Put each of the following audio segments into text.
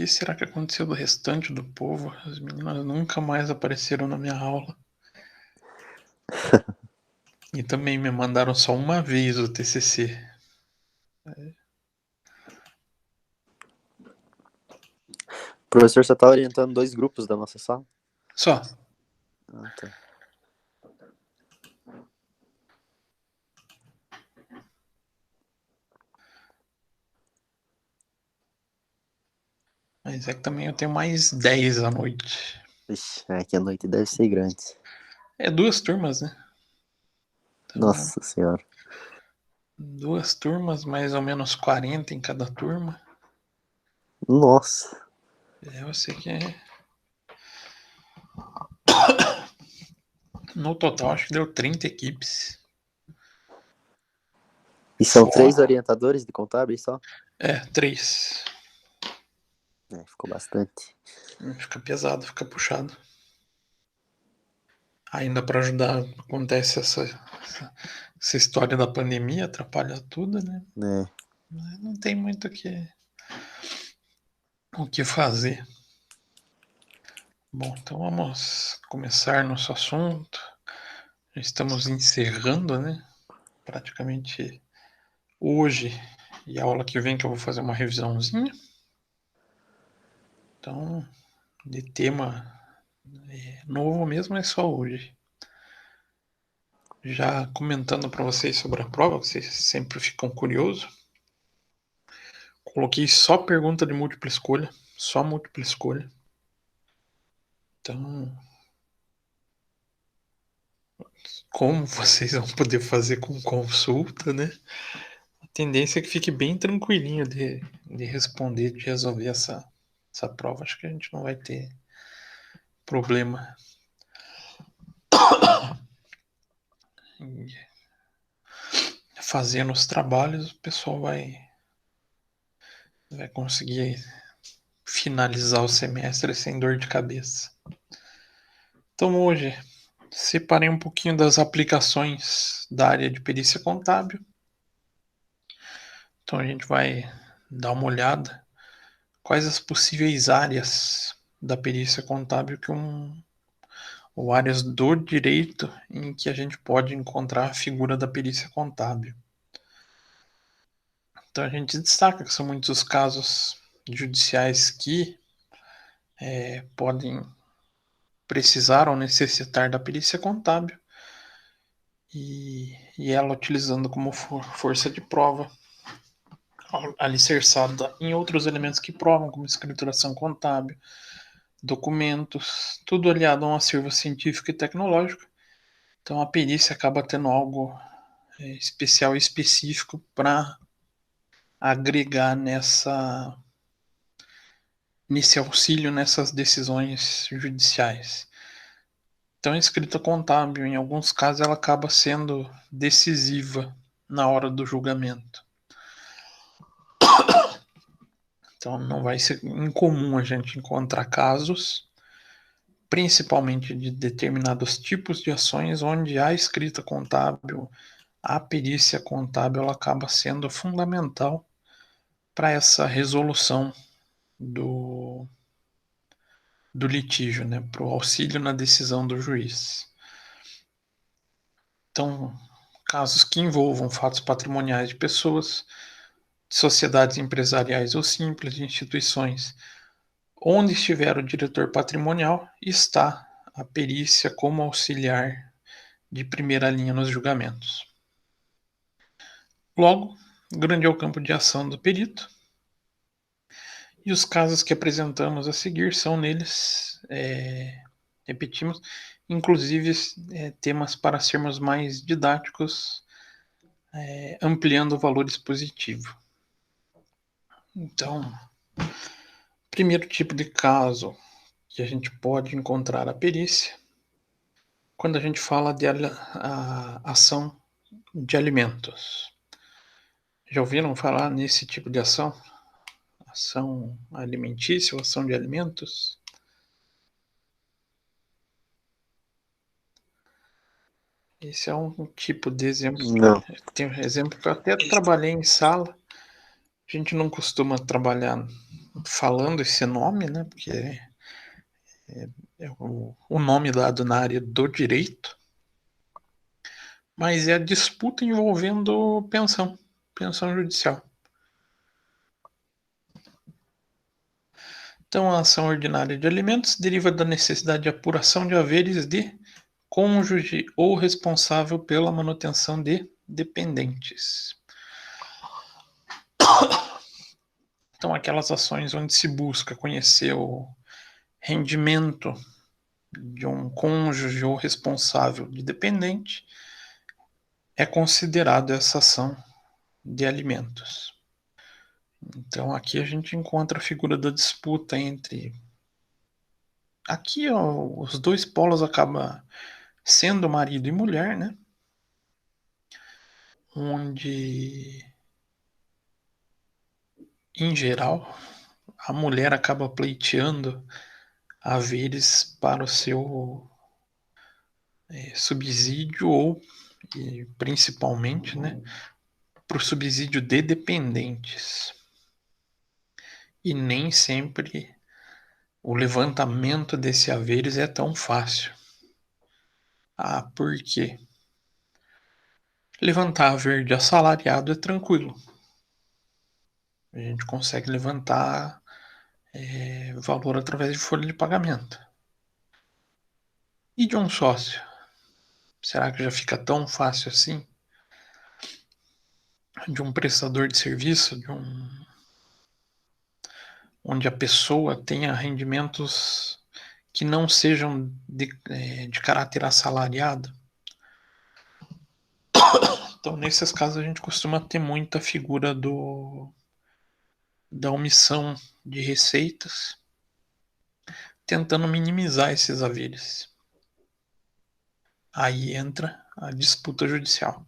que será que aconteceu do restante do povo? As meninas nunca mais apareceram na minha aula. E também me mandaram só uma vez o TCC. O professor só tá orientando 2 grupos da nossa sala? Só. Ah, tá. Mas é que também eu tenho mais 10 à noite. Ixi, aqui a noite deve ser grande. É 2 turmas, né? Então, Nossa senhora. 2 turmas, mais ou menos 40 em cada turma. Nossa. Eu sei que é. No total, acho que deu 30 equipes. E são 3 orientadores de contábeis só? É, 3. Ficou bastante. Fica pesado, fica puxado. Ainda para ajudar, acontece essa história da pandemia, atrapalha tudo, né? É. Mas não tem muito o que fazer. Bom, então vamos começar nosso assunto. Já estamos encerrando, né? Praticamente hoje e a aula que vem que eu vou fazer uma revisãozinha. Então, de tema novo mesmo é só hoje. Já comentando para vocês sobre a prova, vocês sempre ficam curiosos. Coloquei só pergunta de múltipla escolha, só múltipla escolha. Então, como vocês vão poder fazer com consulta, né? A tendência é que fique bem tranquilinho de responder, de resolver essa prova. Acho que a gente não vai ter problema. Fazendo os trabalhos, o pessoal vai conseguir finalizar o semestre sem dor de cabeça. Então hoje separei um pouquinho das aplicações da área de perícia contábil. Então a gente vai dar uma olhada quais as possíveis áreas da perícia contábil ou áreas do direito em que a gente pode encontrar a figura da perícia contábil. Então a gente destaca que são muitos os casos judiciais que podem precisar ou necessitar da perícia contábil e ela utilizando como força de prova alicerçada em outros elementos que provam, como escrituração contábil, documentos, tudo aliado a um acervo científico e tecnológico. Então a perícia acaba tendo algo especial e específico para agregar nesse auxílio nessas decisões judiciais. Então a escrita contábil, em alguns casos, ela acaba sendo decisiva na hora do julgamento. Então não vai ser incomum a gente encontrar casos, principalmente de determinados tipos de ações, onde a escrita contábil, a perícia contábil, ela acaba sendo fundamental para essa resolução do litígio, né, para o auxílio na decisão do juiz. Então, casos que envolvam fatos patrimoniais de pessoas, de sociedades empresariais ou simples, de instituições, onde estiver o diretor patrimonial, está a perícia como auxiliar de primeira linha nos julgamentos. Logo, grande é o campo de ação do perito, e os casos que apresentamos a seguir são neles, repetimos, inclusive temas para sermos mais didáticos, ampliando o valor expositivo. Então, primeiro tipo de caso que a gente pode encontrar a perícia, quando a gente fala de a ação de alimentos. Já ouviram falar nesse tipo de ação? Ação alimentícia ou ação de alimentos? Esse é um tipo de exemplo. Não. Tem um exemplo que eu até trabalhei em sala. A gente não costuma trabalhar falando esse nome, né? Porque é o nome dado na área do direito, mas é a disputa envolvendo pensão judicial. Então, a ação ordinária de alimentos deriva da necessidade de apuração de haveres de cônjuge ou responsável pela manutenção de dependentes. Então, aquelas ações onde se busca conhecer o rendimento de um cônjuge ou responsável de dependente é considerado essa ação de alimentos. Então, aqui a gente encontra a figura da disputa entre... Aqui, ó, os dois polos acabam sendo marido e mulher, né? Onde, em geral, a mulher acaba pleiteando haveres para o seu subsídio ou, e principalmente, né, para o subsídio de dependentes. E nem sempre o levantamento desse haveres é tão fácil. Ah, por quê? Levantar haver de assalariado é tranquilo. A gente consegue levantar valor através de folha de pagamento. E de um sócio? Será que já fica tão fácil assim? De um prestador de serviço, onde a pessoa tenha rendimentos que não sejam de caráter assalariado. Então, nesses casos, a gente costuma ter muito a figura da omissão de receitas, tentando minimizar esses haveres. Aí entra a disputa judicial.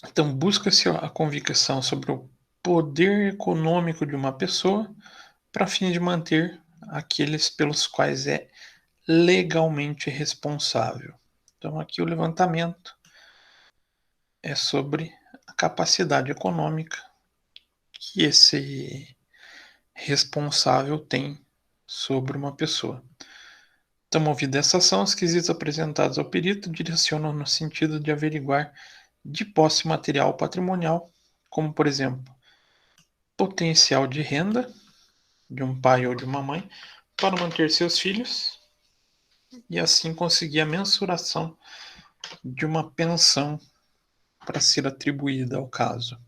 Então, busca-se a convicção sobre o poder econômico de uma pessoa para fim de manter aqueles pelos quais é legalmente responsável. Então, aqui o levantamento é sobre a capacidade econômica que esse responsável tem sobre uma pessoa. Então, movida essa ação, os quesitos apresentados ao perito direcionam no sentido de averiguar de posse material patrimonial, como, por exemplo, potencial de renda de um pai ou de uma mãe para manter seus filhos e assim conseguir a mensuração de uma pensão para ser atribuída ao caso.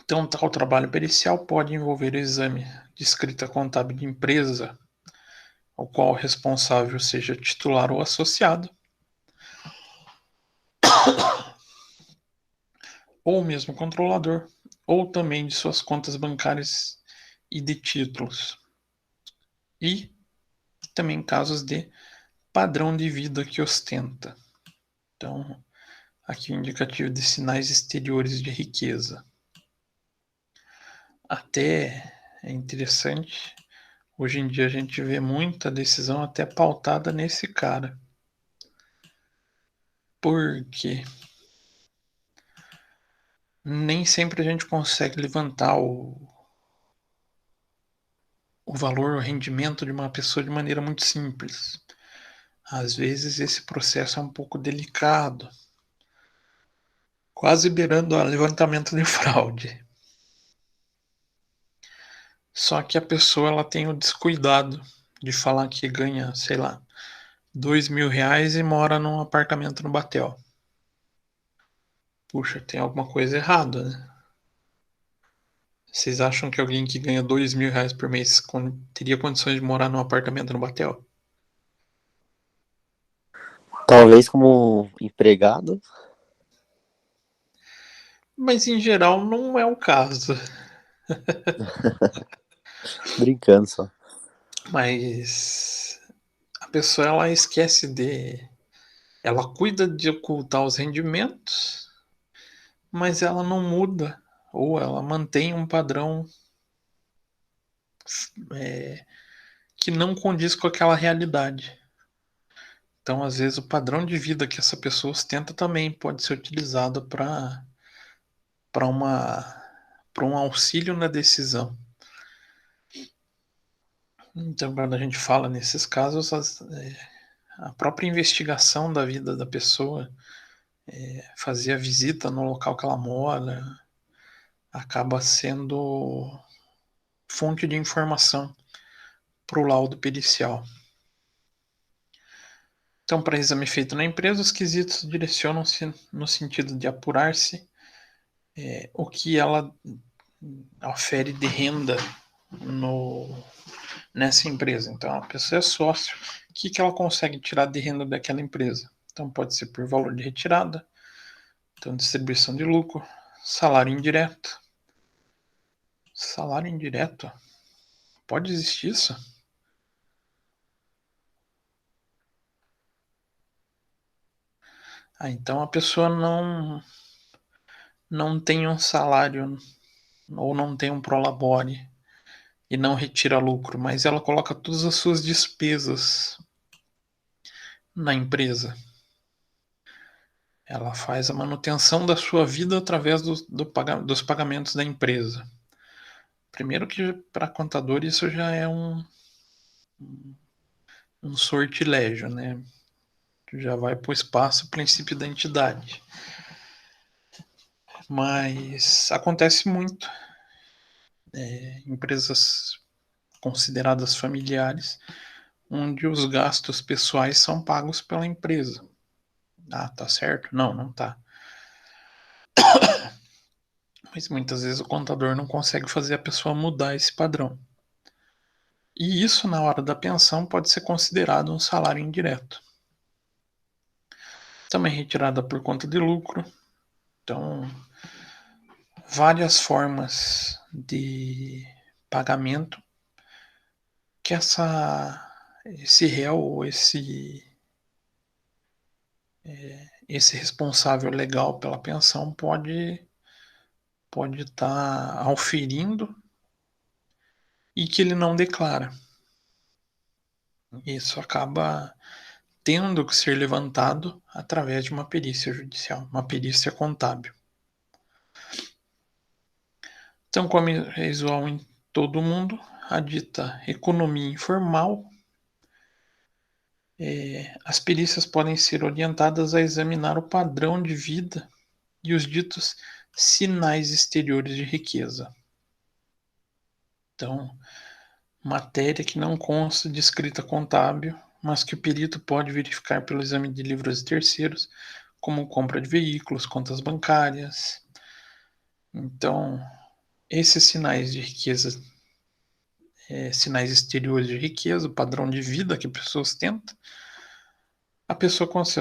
Então, tal trabalho pericial pode envolver o exame de escrita contábil de empresa, ao qual o responsável seja titular ou associado, ou mesmo controlador, ou também de suas contas bancárias e de títulos. E também casos de padrão de vida que ostenta. Então, aqui o indicativo de sinais exteriores de riqueza. Até é interessante, hoje em dia a gente vê muita decisão até pautada nesse cara. Porque nem sempre a gente consegue levantar o valor, o rendimento de uma pessoa de maneira muito simples. Às vezes esse processo é um pouco delicado, quase beirando o levantamento de fraude. Só que a pessoa ela tem o descuidado de falar que ganha, sei lá, R$ 2.000 e mora num apartamento no Batel. Puxa, tem alguma coisa errada, né? Vocês acham que alguém que ganha R$ 2.000 por mês teria condições de morar num apartamento no Batel? Talvez como empregado. Mas em geral não é o caso. Brincando só. Mas a pessoa ela esquece de... Ela cuida de ocultar os rendimentos, mas ela não muda ou ela mantém um padrão que não condiz com aquela realidade. Então, às vezes, o padrão de vida que essa pessoa ostenta também pode ser utilizado para para um auxílio na decisão. Então, quando a gente fala nesses casos, a própria investigação da vida da pessoa, fazer a visita no local que ela mora, acaba sendo fonte de informação para o laudo pericial. Então, para exame feito na empresa, os quesitos direcionam-se no sentido de apurar-se o que ela ofere de renda nessa empresa. Então, a pessoa é sócio, o que ela consegue tirar de renda daquela empresa? Então, pode ser por valor de retirada, então distribuição de lucro, salário indireto. Salário indireto? Pode existir isso? Então a pessoa não tem um salário ou não tem um prolabore e não retira lucro, mas ela coloca todas as suas despesas na empresa. Ela faz a manutenção da sua vida através dos pagamentos da empresa. Primeiro que para contador isso já é um sortilégio, né? Já vai para o espaço o princípio da entidade. Mas acontece muito. Empresas consideradas familiares, onde os gastos pessoais são pagos pela empresa. Ah, tá certo? Não, não tá. Mas muitas vezes o contador não consegue fazer a pessoa mudar esse padrão. E isso, na hora da pensão, pode ser considerado um salário indireto. Também retirada por conta de lucro. Então, várias formas de pagamento que esse réu ou esse responsável legal pela pensão pode estar auferindo e que ele não declara. Isso acaba tendo que ser levantado através de uma perícia judicial, uma perícia contábil. Então, como é usual em todo mundo, a dita economia informal, as perícias podem ser orientadas a examinar o padrão de vida e os ditos sinais exteriores de riqueza. Então, matéria que não consta de escrita contábil, mas que o perito pode verificar pelo exame de livros de terceiros, como compra de veículos, contas bancárias. Então, esses sinais de riqueza, sinais exteriores de riqueza, o padrão de vida que a pessoa ostenta,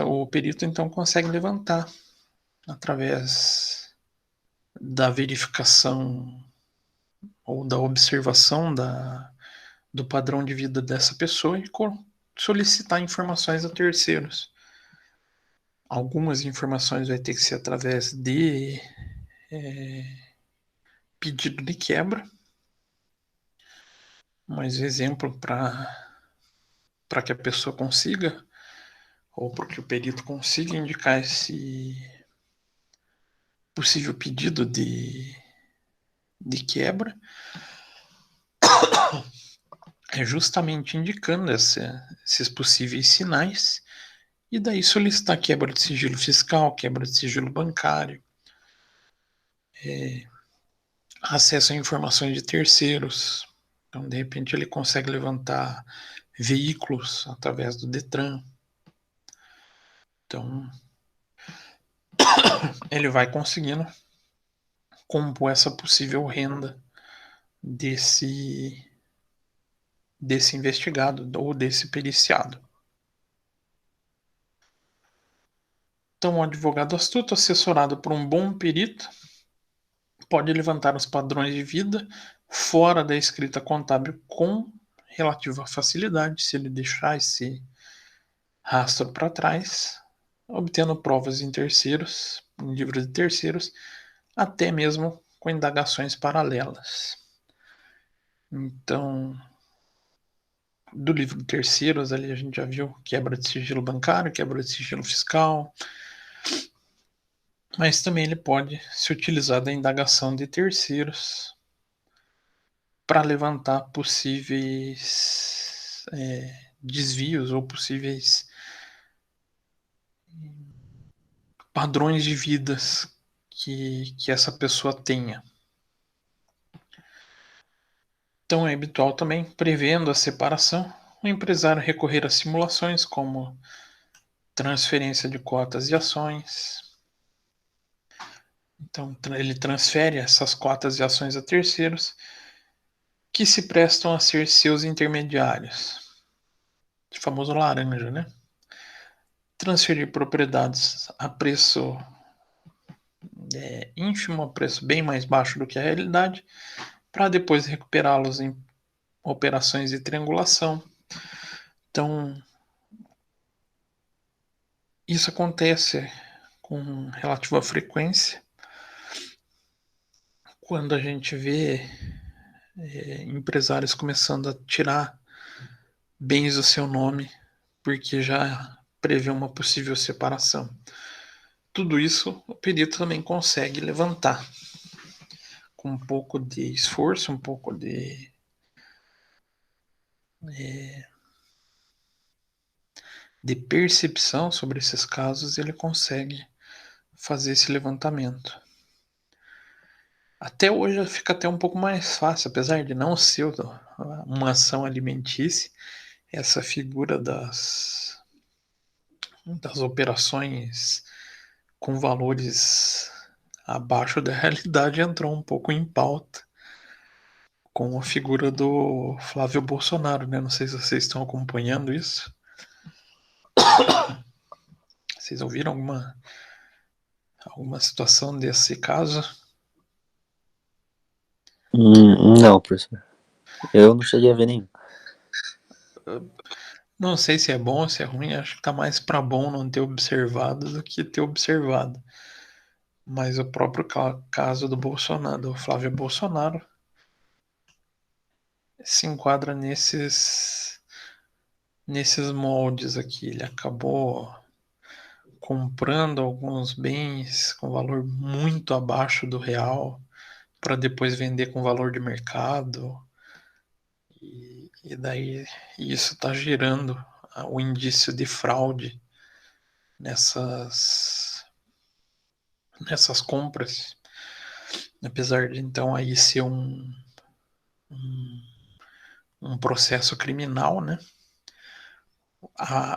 o perito então consegue levantar através da verificação ou da observação do padrão de vida dessa pessoa e solicitar informações a terceiros. Algumas informações vai ter que ser através de pedido de quebra, mas exemplo para que a pessoa consiga, ou para que o perito consiga indicar esse possível pedido de quebra, é justamente indicando esses possíveis sinais e daí solicitar quebra de sigilo fiscal, quebra de sigilo bancário, acesso a informações de terceiros. Então, de repente, ele consegue levantar veículos através do Detran. Então, ele vai conseguindo compor essa possível renda desse investigado ou desse periciado. Então, um advogado astuto, assessorado por um bom perito, pode levantar os padrões de vida fora da escrita contábil com relativa facilidade, se ele deixar esse rastro para trás, obtendo provas em terceiros, em livros de terceiros, até mesmo com indagações paralelas. Então, do livro de terceiros, ali a gente já viu quebra de sigilo bancário, quebra de sigilo fiscal, mas também ele pode se utilizar da indagação de terceiros para levantar possíveis desvios ou possíveis padrões de vidas que essa pessoa tenha. Então é habitual também, prevendo a separação, o empresário recorrer a simulações como transferência de cotas e ações. Então ele transfere essas cotas e ações a terceiros que se prestam a ser seus intermediários. O famoso laranja, né? Transferir propriedades a preço ínfimo, a preço bem mais baixo do que a realidade, para depois recuperá-los em operações de triangulação. Então, isso acontece com relativa frequência quando a gente vê empresários começando a tirar bens do seu nome porque já prevê uma possível separação. Tudo isso o perito também consegue levantar com um pouco de esforço, um pouco de percepção sobre esses casos, ele consegue fazer esse levantamento. Até hoje fica até um pouco mais fácil, apesar de não ser uma ação alimentícia, essa figura das operações com valores abaixo da realidade entrou um pouco em pauta com a figura do Flávio Bolsonaro, né? Não sei se vocês estão acompanhando isso. Vocês ouviram alguma situação desse caso? Não, professor. Eu não cheguei a ver nenhum. Não sei se é bom ou se é ruim, acho que tá mais para bom não ter observado do que ter observado. Mas o próprio caso do Bolsonaro, do Flávio Bolsonaro, se enquadra nesses moldes aqui. Ele acabou comprando alguns bens com valor muito abaixo do real para depois vender com valor de mercado. E daí isso está gerando o indício de fraude nessas compras. Apesar de então aí ser um processo criminal, né?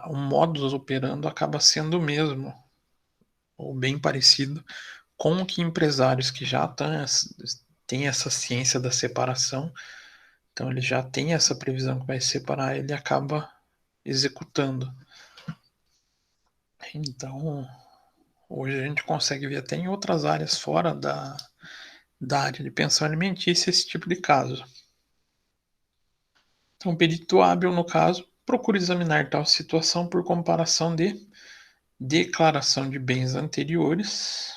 O modus operandi acaba sendo o mesmo, ou bem parecido, com o que empresários que já têm essa ciência da separação, então ele já tem essa previsão que vai separar, ele acaba executando. Então, hoje a gente consegue ver até em outras áreas fora da área de pensão alimentícia esse tipo de caso. Então, o perito hábil, no caso, procura examinar tal situação por comparação de declaração de bens anteriores.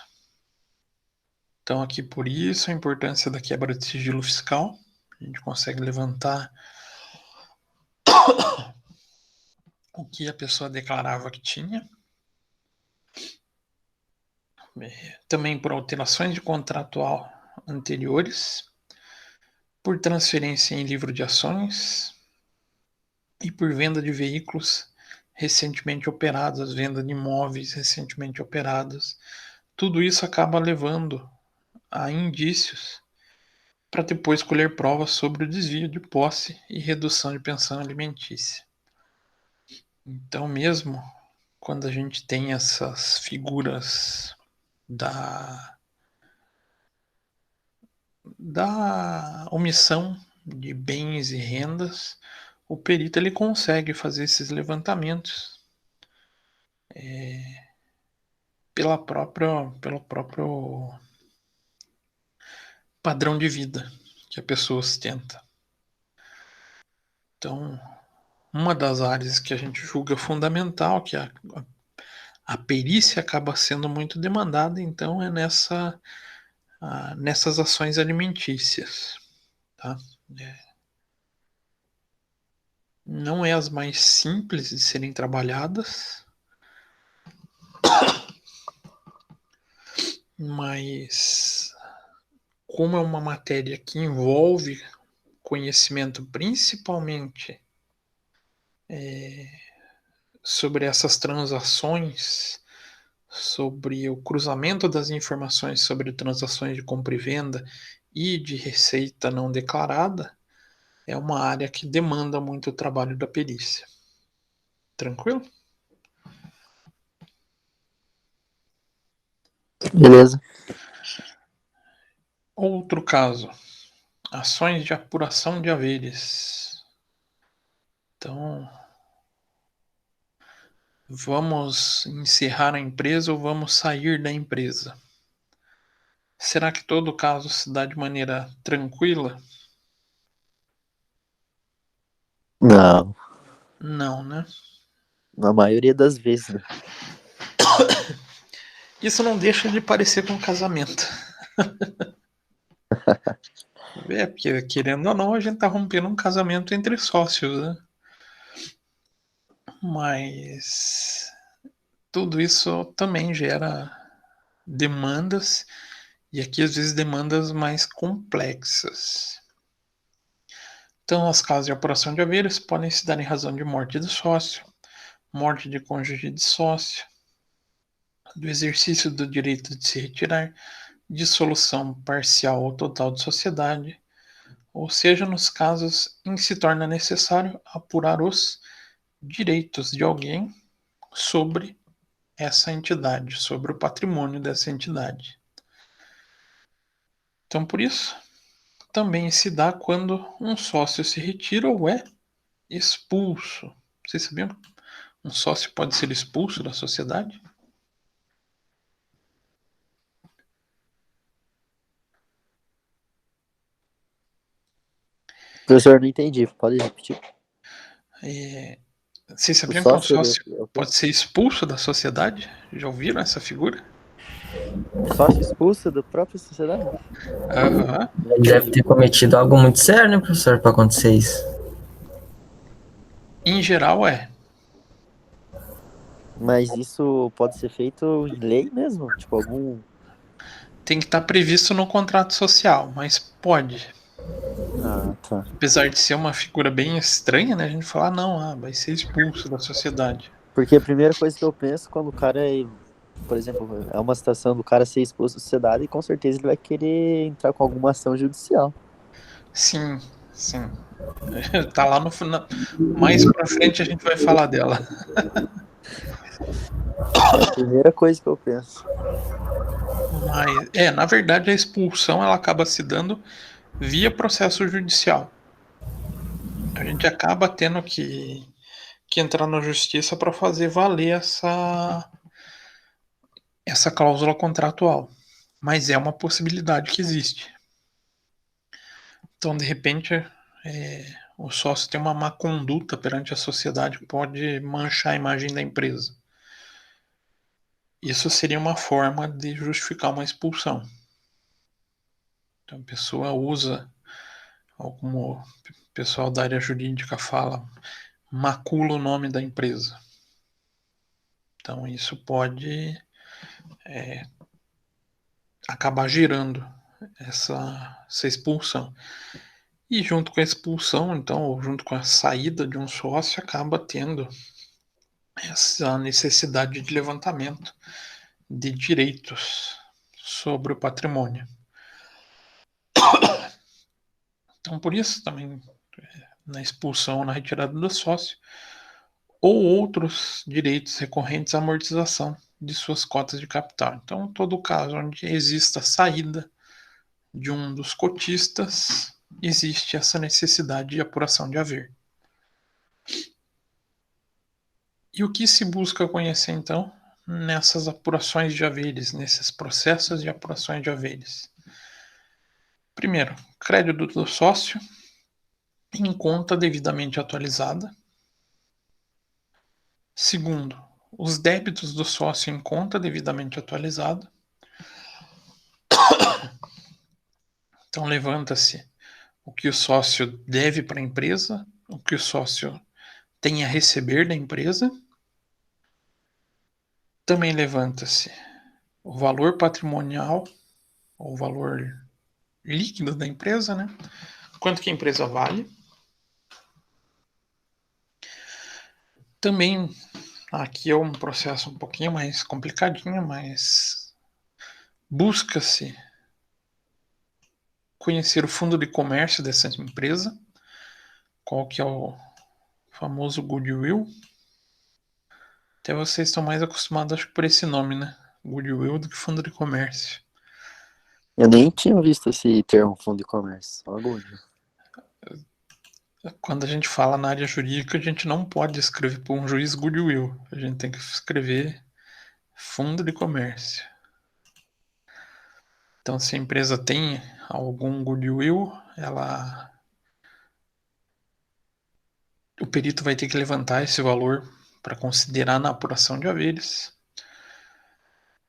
Então, aqui por isso a importância da quebra de sigilo fiscal. A gente consegue levantar o que a pessoa declarava que tinha. Também por alterações de contratual anteriores, por transferência em livro de ações e por venda de veículos recentemente operados, venda de imóveis recentemente operados. Tudo isso acaba levando a indícios para depois colher provas sobre o desvio de posse e redução de pensão alimentícia. Então, mesmo quando a gente tem essas figuras da omissão de bens e rendas, o perito ele consegue fazer esses levantamentos pelo próprio padrão de vida que a pessoa ostenta. Então, uma das áreas que a gente julga fundamental, que a perícia acaba sendo muito demandada, então é nessas ações alimentícias. Tá? Não é as mais simples de serem trabalhadas, mas como é uma matéria que envolve conhecimento principalmente sobre essas transações, sobre o cruzamento das informações sobre transações de compra e venda e de receita não declarada, é uma área que demanda muito o trabalho da perícia. Tranquilo? Beleza. Outro caso, ações de apuração de haveres. Então, vamos encerrar a empresa ou vamos sair da empresa? Será que todo caso se dá de maneira tranquila? Não, Não, né? na maioria das vezes, né? Isso não deixa de parecer com um casamento. Porque querendo ou não, a gente tá rompendo um casamento entre sócios, né? Mas tudo isso também gera demandas, e aqui às vezes demandas mais complexas. Então, as causas de apuração de haveres podem se dar em razão de morte do sócio, morte de cônjuge de sócio, do exercício do direito de se retirar, dissolução parcial ou total de sociedade, ou seja, nos casos em que se torna necessário apurar os direitos de alguém sobre essa entidade, sobre o patrimônio dessa entidade. Então, por isso, também se dá quando um sócio se retira ou é expulso. Vocês sabiam? Um sócio pode ser expulso da sociedade? Professor, não entendi. Pode repetir? É, vocês O sabiam que um sócio sócio é o quê? pode ser expulso da sociedade? Já ouviram essa figura? O sócio expulso da própria sociedade? Aham. Ele deve ter cometido algo muito sério, né, professor, para acontecer isso. Em geral é. Mas isso pode ser feito em lei mesmo? Tipo, algum. Tem que estar previsto no contrato social, mas pode. Ah, tá. Apesar de ser uma figura bem estranha, né? A gente fala, não, vai ser expulso da sociedade. Porque a primeira coisa que eu penso quando o cara é, por exemplo, é uma situação do cara ser expulso da sociedade, e com certeza ele vai querer entrar com alguma ação judicial. Sim, sim. Tá lá no final. Mais pra frente a gente vai falar dela. É a primeira coisa que eu penso. Mas, na verdade, a expulsão ela acaba se dando via processo judicial. A gente acaba tendo que entrar na justiça para fazer valer essa cláusula contratual. Mas é uma possibilidade que existe. Então, de repente, o sócio tem uma má conduta perante a sociedade que pode manchar a imagem da empresa. Isso seria uma forma de justificar uma expulsão. Então, a pessoa usa, ou como o pessoal da área jurídica fala, macula o nome da empresa. Então, isso pode acabar gerando essa expulsão. E junto com a expulsão, então, ou junto com a saída de um sócio, acaba tendo essa necessidade de levantamento de direitos sobre o patrimônio. Então, por isso também, na expulsão, na retirada do sócio, ou outros direitos recorrentes à amortização de suas cotas de capital. Então, todo caso onde exista saída de um dos cotistas, existe essa necessidade de apuração de haver. E o que se busca conhecer, então, nessas apurações de haveres, nesses processos de apurações de haveres? Primeiro, crédito do sócio em conta devidamente atualizada. Segundo, os débitos do sócio em conta devidamente atualizada. Então, levanta-se o que o sócio deve para a empresa, o que o sócio tem a receber da empresa. Também levanta-se o valor patrimonial, ou o valor líquido da empresa, né? Quanto que a empresa vale. Também aqui é um processo um pouquinho mais complicadinho, mas busca-se conhecer o fundo de comércio dessa empresa, qual que é o famoso goodwill. Até vocês estão mais acostumados, acho que por esse nome, né? Goodwill do que fundo de comércio. Eu nem tinha visto esse termo fundo de comércio. Só agora. Quando a gente fala na área jurídica, a gente não pode escrever para um juiz goodwill. A gente tem que escrever fundo de comércio. Então, se a empresa tem algum goodwill, o perito vai ter que levantar esse valor para considerar na apuração de haveres.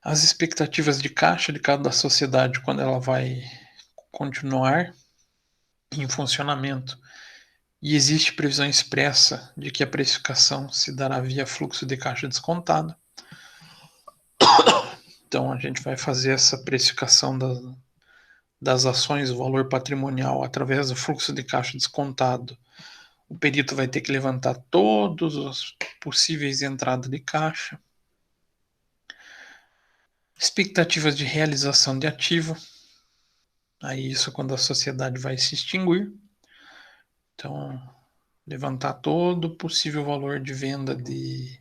As expectativas de caixa de cada sociedade quando ela vai continuar em funcionamento e existe previsão expressa de que a precificação se dará via fluxo de caixa descontado. Então a gente vai fazer essa precificação das ações, o valor patrimonial, através do fluxo de caixa descontado. O perito vai ter que levantar todos os possíveis entradas de caixa. Expectativas de realização de ativo. Aí isso quando a sociedade vai se extinguir. Então, levantar todo o possível valor de venda de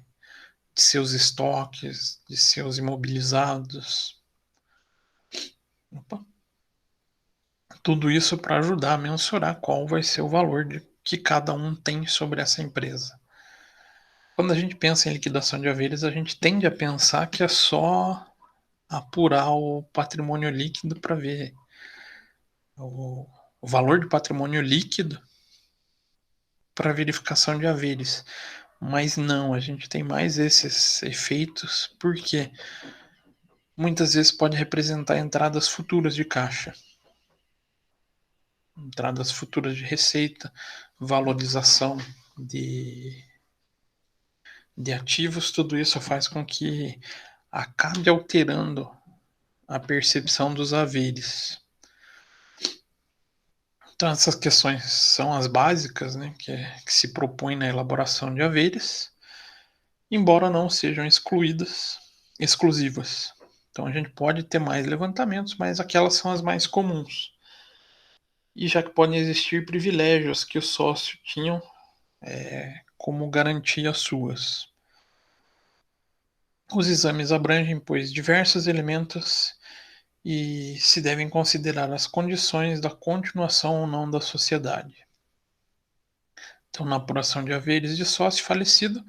seus estoques, de seus imobilizados. Opa. Tudo isso para ajudar a mensurar qual vai ser o valor que cada um tem sobre essa empresa. Quando a gente pensa em liquidação de haveres, a gente tende a pensar que é só apurar o patrimônio líquido para ver o valor de patrimônio líquido para verificação de haveres. Mas não, a gente tem mais esses efeitos, porque muitas vezes pode representar entradas futuras de caixa, entradas futuras de receita, valorização de ativos, tudo isso faz com que acabe alterando a percepção dos haveres. Então essas questões são as básicas, né, que se propõem na elaboração de haveres, embora não sejam exclusivas. Então a gente pode ter mais levantamentos, mas aquelas são as mais comuns. E já que podem existir privilégios que os sócios tinham como garantia suas. Os exames abrangem, pois, diversos elementos e se devem considerar as condições da continuação ou não da sociedade. Então, na apuração de haveres de sócio falecido,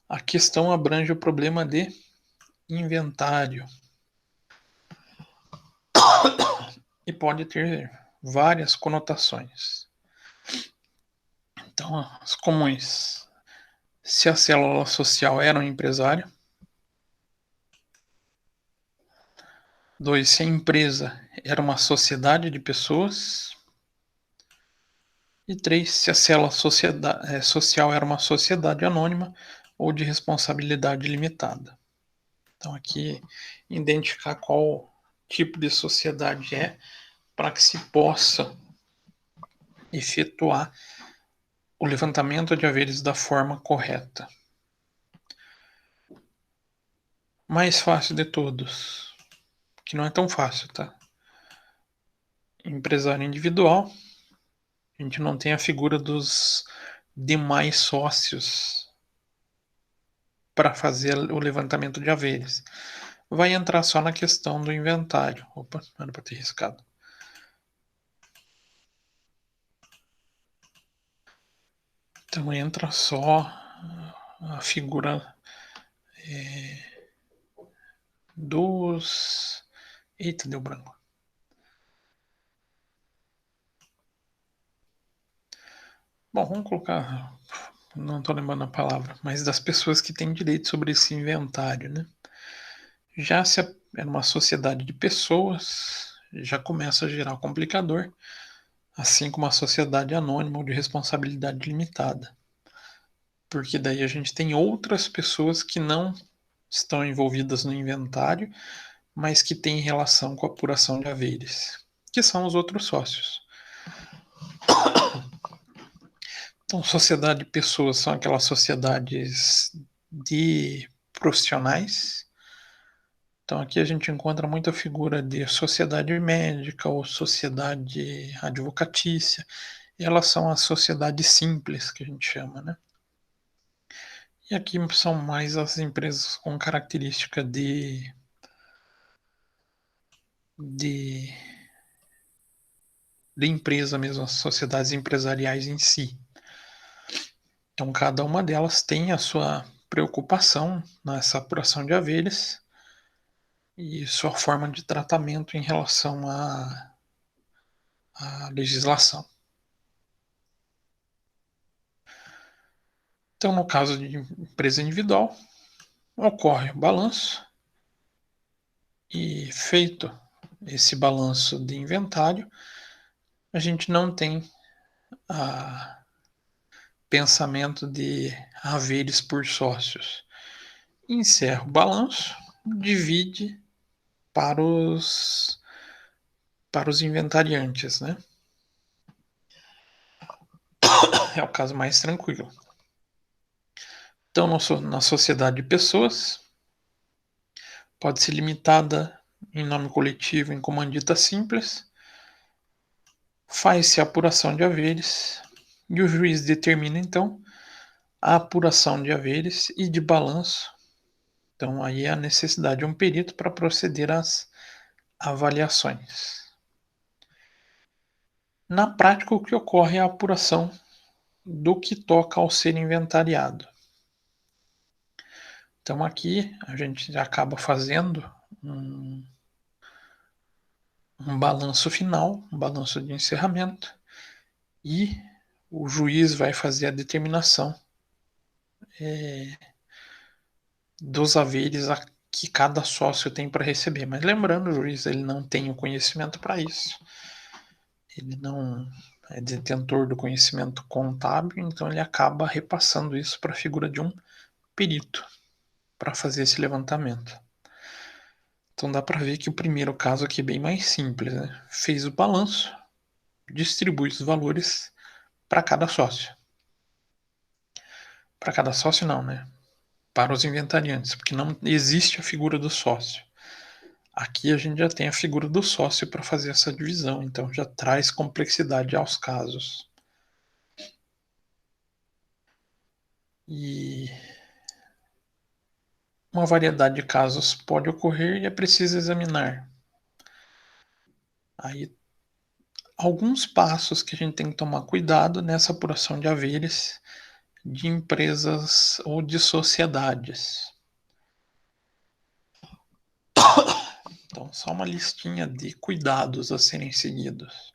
a questão abrange o problema de inventário e pode ter várias conotações. Então, as comuns: se a célula social era um empresário. 2. Se a empresa era uma sociedade de pessoas. E 3. Se a célula social era uma sociedade anônima ou de responsabilidade limitada. Então, aqui, identificar qual tipo de sociedade é para que se possa efetuar o levantamento de haveres da forma correta. Mais fácil de todos, que não é tão fácil, tá? Empresário individual, a gente não tem a figura dos demais sócios para fazer o levantamento de haveres. Vai entrar só na questão do inventário. Opa, não era para ter riscado. Então entra só a figura dos... Eita, deu branco. Bom, vamos colocar... Não estou lembrando a palavra, mas das pessoas que têm direito sobre esse inventário, né? Já se é uma sociedade de pessoas, já começa a gerar um complicador, assim como a sociedade anônima ou de responsabilidade limitada. Porque daí a gente tem outras pessoas que não estão envolvidas no inventário, mas que tem relação com a apuração de haveres, que são os outros sócios. Então, sociedade de pessoas são aquelas sociedades de profissionais. Então, aqui a gente encontra muita figura de sociedade médica ou sociedade advocatícia. E elas são as sociedades simples, que a gente chama, né? E aqui são mais as empresas com característica de empresa mesmo, as sociedades empresariais em si. Então, cada uma delas tem a sua preocupação nessa apuração de haveres e sua forma de tratamento em relação à legislação. Então, no caso de empresa individual, ocorre o balanço e, feito esse balanço de inventário, a gente não tem pensamento de haveres por sócios. Encerra o balanço, divide para os inventariantes, né? É o caso mais tranquilo. Então, na sociedade de pessoas, pode ser limitada em nome coletivo em comandita simples, faz-se a apuração de haveres e o juiz determina, então, a apuração de haveres e de balanço. Então, aí a necessidade de um perito para proceder às avaliações. Na prática, o que ocorre é a apuração do que toca ao ser inventariado. Então, aqui a gente acaba fazendo um balanço final, um balanço de encerramento, e o juiz vai fazer a determinação dos haveres que cada sócio tem para receber. Mas lembrando, o juiz ele não tem o conhecimento para isso. Ele não é detentor do conhecimento contábil, então ele acaba repassando isso para a figura de um perito para fazer esse levantamento. Então dá para ver que o primeiro caso aqui é bem mais simples, né? Fez o balanço, distribui os valores para cada sócio. Para cada sócio não, né? Para os inventariantes, porque não existe a figura do sócio. Aqui a gente já tem a figura do sócio para fazer essa divisão, então já traz complexidade aos casos. E uma variedade de casos pode ocorrer e é preciso examinar. Aí, alguns passos que a gente tem que tomar cuidado nessa apuração de haveres de empresas ou de sociedades. Então, só uma listinha de cuidados a serem seguidos.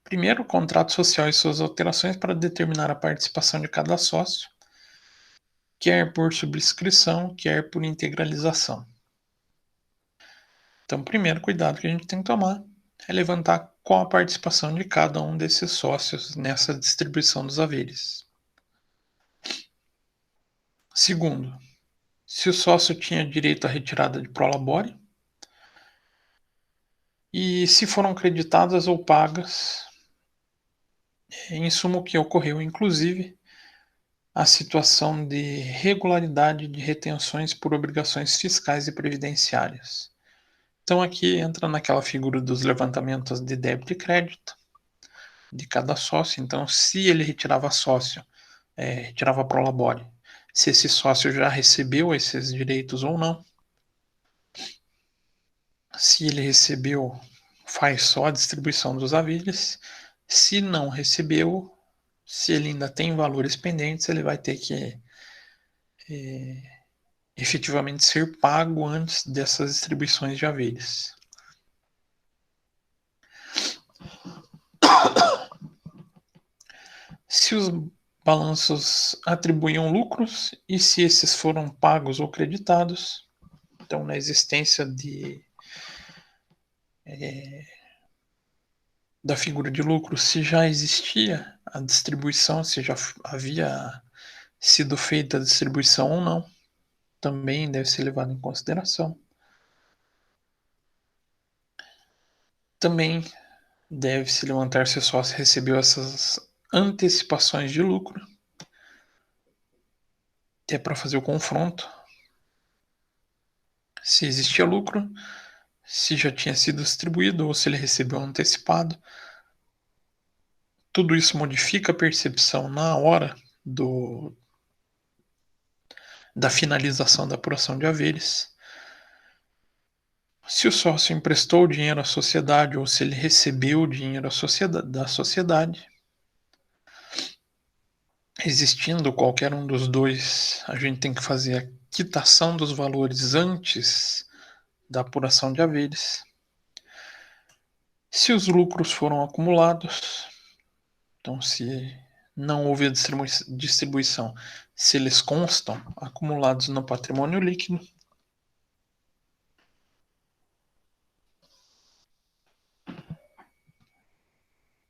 Primeiro, o contrato social e suas alterações para determinar a participação de cada sócio, quer por subscrição, quer por integralização. Então, o primeiro cuidado que a gente tem que tomar é levantar qual a participação de cada um desses sócios nessa distribuição dos haveres. Segundo, se o sócio tinha direito à retirada de prolabore e se foram creditadas ou pagas, em suma o que ocorreu, inclusive, a situação de regularidade de retenções por obrigações fiscais e previdenciárias. Então aqui entra naquela figura dos levantamentos de débito e crédito de cada sócio. Então, se ele retirava sócio, retirava prolabore, se esse sócio já recebeu esses direitos ou não. Se ele recebeu, faz só a distribuição dos haveres. Se não recebeu, se ele ainda tem valores pendentes, ele vai ter que efetivamente ser pago antes dessas distribuições de haveres. Se os balanços atribuíam lucros e se esses foram pagos ou creditados, então na existência da figura de lucro, se já existia a distribuição, se já havia sido feita a distribuição ou não, também deve ser levado em consideração. Também deve-se levantar se o sócio recebeu essas antecipações de lucro, que é para fazer o confronto. Se existia lucro, se já tinha sido distribuído ou se ele recebeu antecipado. Tudo isso modifica a percepção na hora da finalização da apuração de haveres. Se o sócio emprestou dinheiro à sociedade ou se ele recebeu dinheiro da sociedade, existindo qualquer um dos dois, a gente tem que fazer a quitação dos valores antes da apuração de haveres. Se os lucros foram acumulados, então se não houve distribuição, se eles constam acumulados no patrimônio líquido,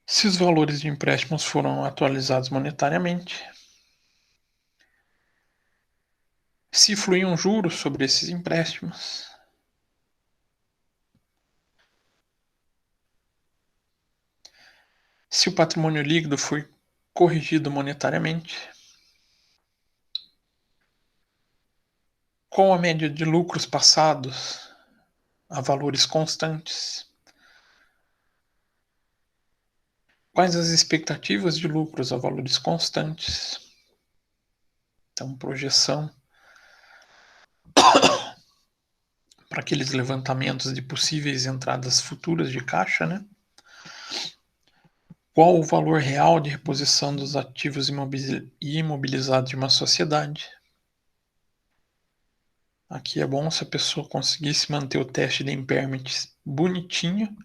se os valores de empréstimos foram atualizados monetariamente, se fluíam juros sobre esses empréstimos, se o patrimônio líquido foi corrigido monetariamente, qual a média de lucros passados a valores constantes, quais as expectativas de lucros a valores constantes, então projeção para aqueles levantamentos de possíveis entradas futuras de caixa, né? Qual o valor real de reposição dos ativos imobilizados de uma sociedade? Aqui é bom se a pessoa conseguisse manter o teste de impairment bonitinho,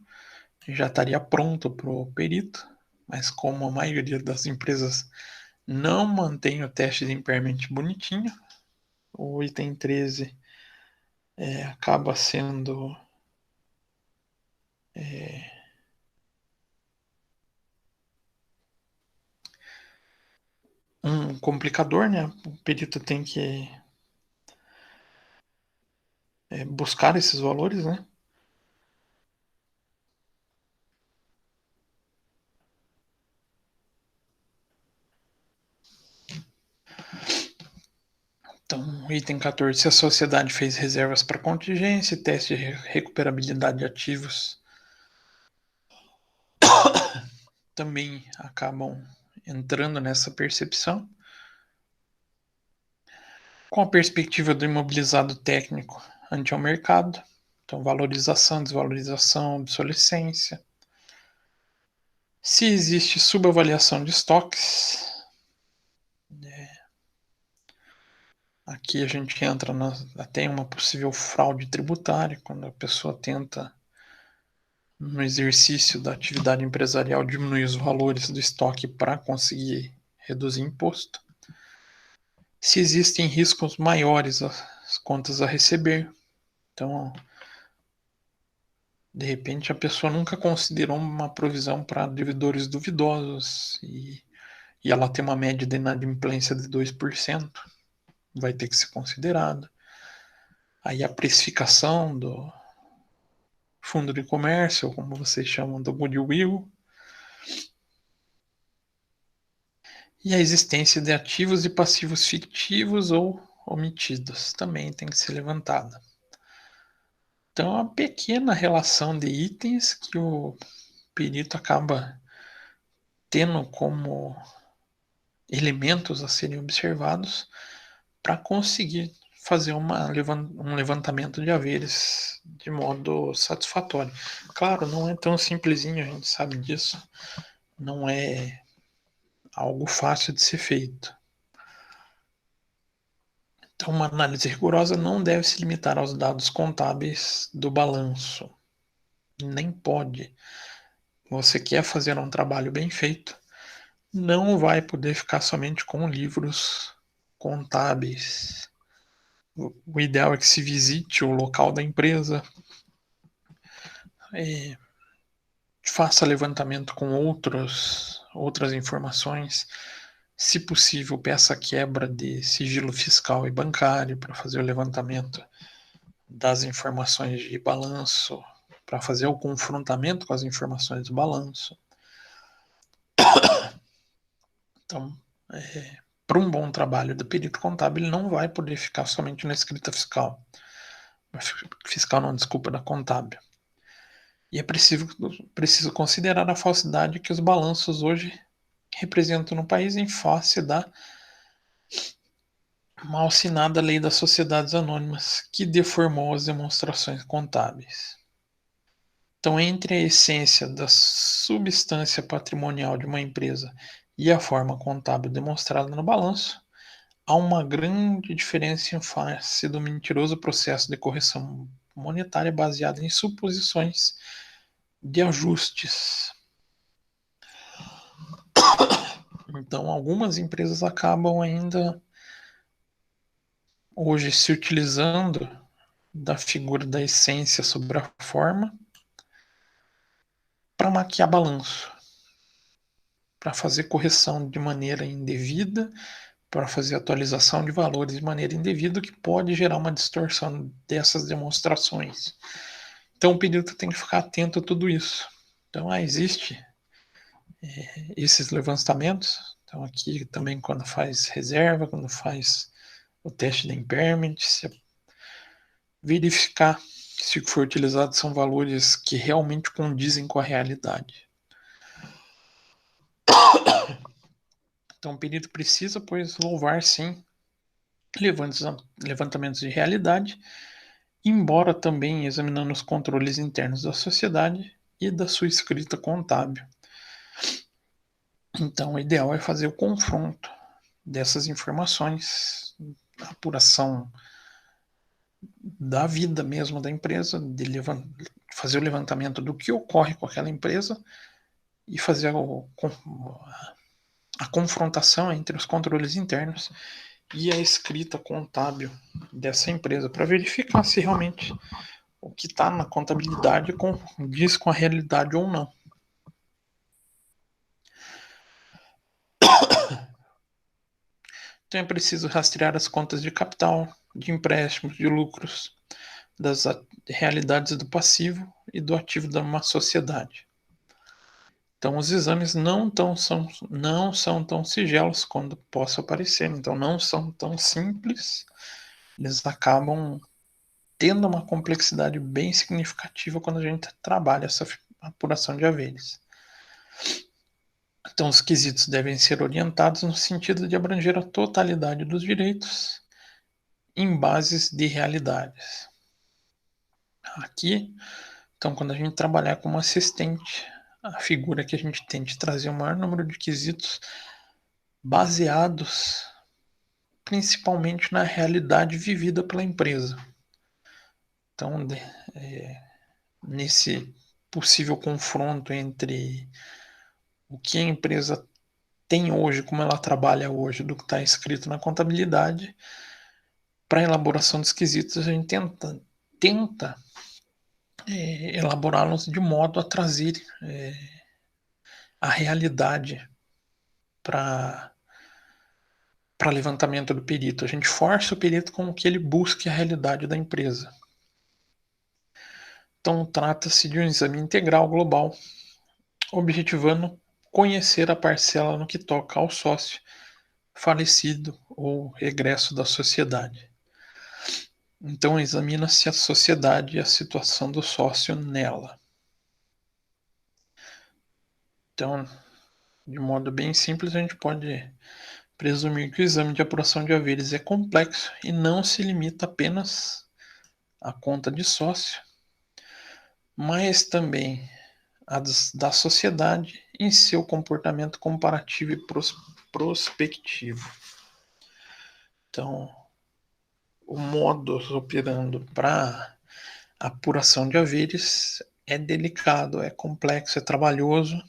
já estaria pronto para o perito, mas como a maioria das empresas não mantém o teste de impairment bonitinho, o item 13 acaba sendo um complicador, né? O perito tem que buscar esses valores, né? Então, item 14, se a sociedade fez reservas para contingência, teste de recuperabilidade de ativos também acabam entrando nessa percepção. Com a perspectiva do imobilizado técnico ante ao mercado, então valorização, desvalorização, obsolescência. Se existe subavaliação de estoques, aqui a gente entra até em uma possível fraude tributária, quando a pessoa tenta, no exercício da atividade empresarial, diminuir os valores do estoque para conseguir reduzir imposto. Se existem riscos maiores às contas a receber, então, de repente, a pessoa nunca considerou uma provisão para devedores duvidosos e ela tem uma média de inadimplência de 2%, vai ter que ser considerada. Aí a precificação do fundo de comércio, ou como vocês chamam, do goodwill, e a existência de ativos e passivos fictivos ou omitidos também tem que ser levantada. Então, é uma pequena relação de itens que o perito acaba tendo como elementos a serem observados para conseguir fazer um levantamento de haveres de modo satisfatório. Claro, não é tão simplesinho, a gente sabe disso. Não é algo fácil de ser feito. Então, uma análise rigorosa não deve se limitar aos dados contábeis do balanço. Nem pode. Você quer fazer um trabalho bem feito, não vai poder ficar somente com livros contábeis. O ideal é que se visite o local da empresa, faça levantamento com outras informações. Se possível, peça quebra de sigilo fiscal e bancário para fazer o levantamento das informações de balanço para fazer o confrontamento com as informações do balanço. Então, para um bom trabalho do perito contábil, ele não vai poder ficar somente na escrita fiscal. Fiscal não, desculpa, da contábil. E é preciso considerar a falsidade que os balanços hoje representam no país em face da mal assinada Lei das Sociedades Anônimas, que deformou as demonstrações contábeis. Então, entre a essência da substância patrimonial de uma empresa e a forma contábil demonstrada no balanço, há uma grande diferença em face do mentiroso processo de correção monetária baseado em suposições de ajustes. Então, algumas empresas acabam ainda hoje se utilizando da figura da essência sobre a forma para maquiar balanço, para fazer correção de maneira indevida, para fazer atualização de valores de maneira indevida, o que pode gerar uma distorção dessas demonstrações. Então o perito tem que ficar atento a tudo isso. Então existe esses levantamentos. Então aqui também quando faz reserva, quando faz o teste de impairment, verificar se o que foi utilizado são valores que realmente condizem com a realidade. Então o perito precisa, pois, louvar sim levantamentos de realidade, embora também examinando os controles internos da sociedade e da sua escrita contábil. Então o ideal é fazer o confronto dessas informações, a apuração da vida mesmo da empresa, fazer o levantamento do que ocorre com aquela empresa e fazer a confrontação entre os controles internos e a escrita contábil dessa empresa para verificar se realmente o que está na contabilidade diz com a realidade ou não. Então é preciso rastrear as contas de capital, de empréstimos, de lucros, das realidades do passivo e do ativo de uma sociedade. Então os exames não são tão sigelos quando possa parecer, então não são tão simples, eles acabam tendo uma complexidade bem significativa quando a gente trabalha essa apuração de haveres. Então, os quesitos devem ser orientados no sentido de abranger a totalidade dos direitos em bases de realidades. Aqui, então, quando a gente trabalhar como assistente, a figura que a gente tem de trazer o maior número de quesitos baseados principalmente na realidade vivida pela empresa. Então, nesse possível confronto entre o que a empresa tem hoje, como ela trabalha hoje, do que está escrito na contabilidade, para a elaboração dos quesitos, a gente tenta elaborá-los de modo a trazer a realidade para levantamento do perito. A gente força o perito com que ele busque a realidade da empresa. Então, trata-se de um exame integral global, objetivando conhecer a parcela no que toca ao sócio falecido ou regresso da sociedade. Então, examina-se a sociedade e a situação do sócio nela. Então, de modo bem simples, a gente pode presumir que o exame de apuração de haveres é complexo e não se limita apenas à conta de sócio, mas também a da sociedade em seu comportamento comparativo e prospectivo. Então, o modus operandi para apuração de haveres é delicado, é complexo, é trabalhoso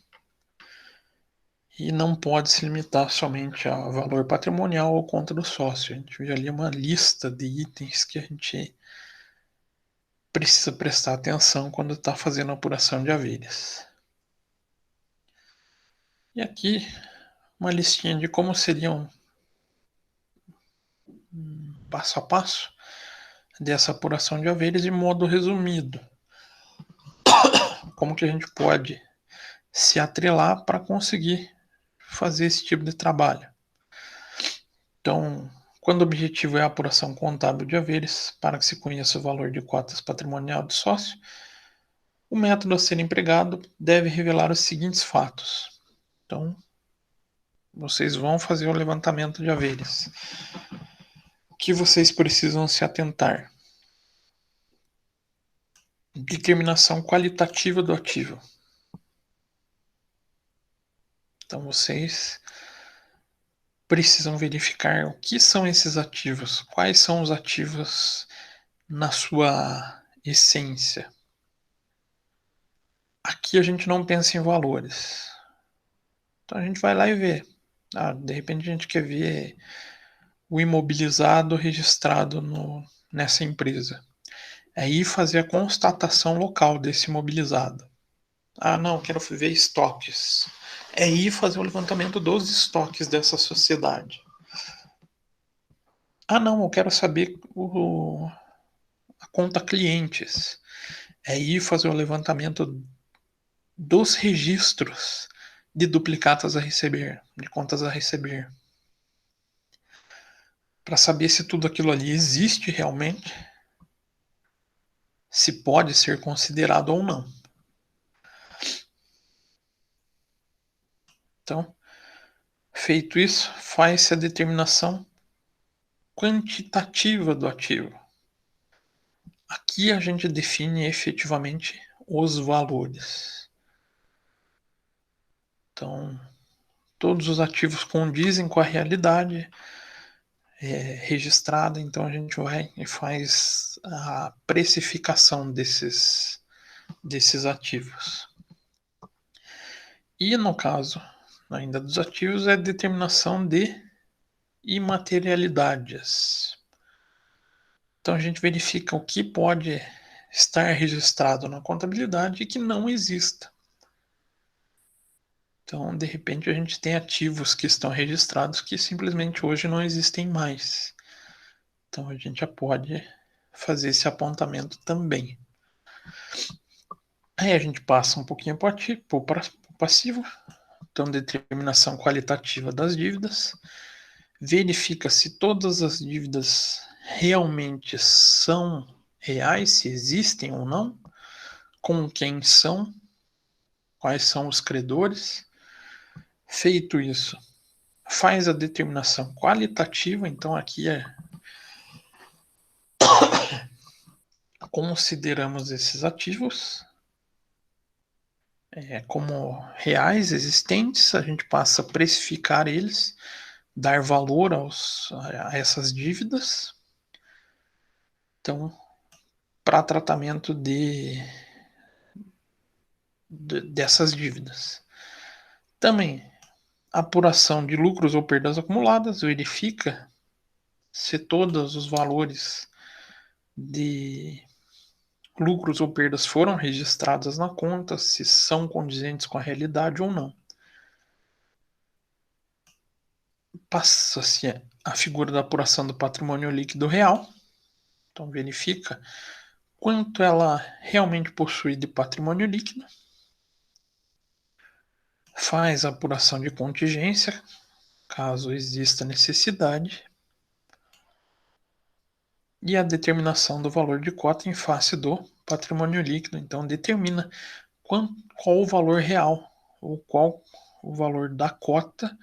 e não pode se limitar somente a valor patrimonial ou conta do sócio. A gente vê ali uma lista de itens que a gente precisa prestar atenção quando está fazendo a apuração de haveres. E aqui uma listinha de como seriam passo a passo dessa apuração de haveres de modo resumido. como que a gente pode se atrelar para conseguir fazer esse tipo de trabalho. Então, quando o objetivo é a apuração contábil de haveres, para que se conheça o valor de cotas patrimonial do sócio, o método a ser empregado deve revelar os seguintes fatos. Então, vocês vão fazer o levantamento de haveres. O que vocês precisam se atentar? Determinação qualitativa do ativo. Então, vocês precisam verificar o que são esses ativos, quais são os ativos na sua essência. Aqui a gente não pensa em valores. Então a gente vai lá e vê. De repente a gente quer ver o imobilizado registrado nessa empresa. Aí fazer a constatação local desse imobilizado. Não, quero ver estoques. É ir fazer o levantamento dos estoques dessa sociedade. Não, eu quero saber a conta clientes. É ir fazer o levantamento dos registros de duplicatas a receber, de contas a receber. Para saber se tudo aquilo ali existe realmente, se pode ser considerado ou não. Então, feito isso, faz-se a determinação quantitativa do ativo. Aqui a gente define efetivamente os valores. Então, todos os ativos condizem com a realidade registrada, então a gente vai e faz a precificação desses ativos. E no caso ainda dos ativos é a determinação de imaterialidades. Então a gente verifica o que pode estar registrado na contabilidade e que não exista. Então, de repente, a gente tem ativos que estão registrados que simplesmente hoje não existem mais. Então, a gente já pode fazer esse apontamento também. Aí a gente passa um pouquinho para o passivo. Então, determinação qualitativa das dívidas. Verifica se todas as dívidas realmente são reais, se existem ou não, com quem são, quais são os credores. Feito isso, faz a determinação qualitativa, então aqui consideramos esses ativos como reais, existentes, a gente passa a precificar eles, dar valor a essas dívidas. Então, para tratamento dessas dívidas. Também, apuração de lucros ou perdas acumuladas, verifica se todos os valores de lucros ou perdas foram registradas na conta, se são condizentes com a realidade ou não. Passa-se a figura da apuração do patrimônio líquido real. Então verifica quanto ela realmente possui de patrimônio líquido. Faz a apuração de contingência, caso exista necessidade. E a determinação do valor de cota em face do patrimônio líquido. Então determina qual o valor real, ou qual o valor da cota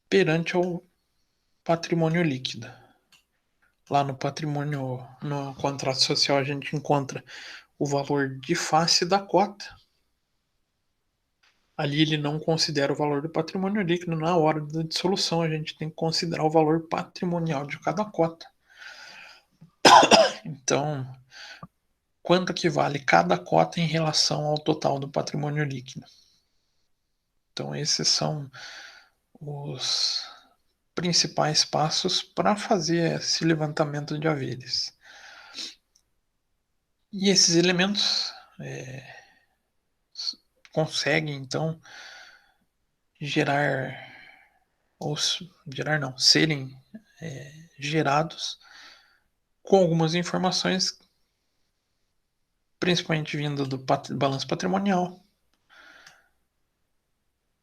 perante ao patrimônio líquido. Lá no patrimônio, no contrato social, a gente encontra o valor de face da cota. Ali ele não considera o valor do patrimônio líquido. Na hora da dissolução, a gente tem que considerar o valor patrimonial de cada cota. Então, quanto que vale cada cota em relação ao total do patrimônio líquido? Então, esses são os principais passos para fazer esse levantamento de haveres. E esses elementos conseguem, então, serem gerados com algumas informações principalmente vindo do balanço patrimonial,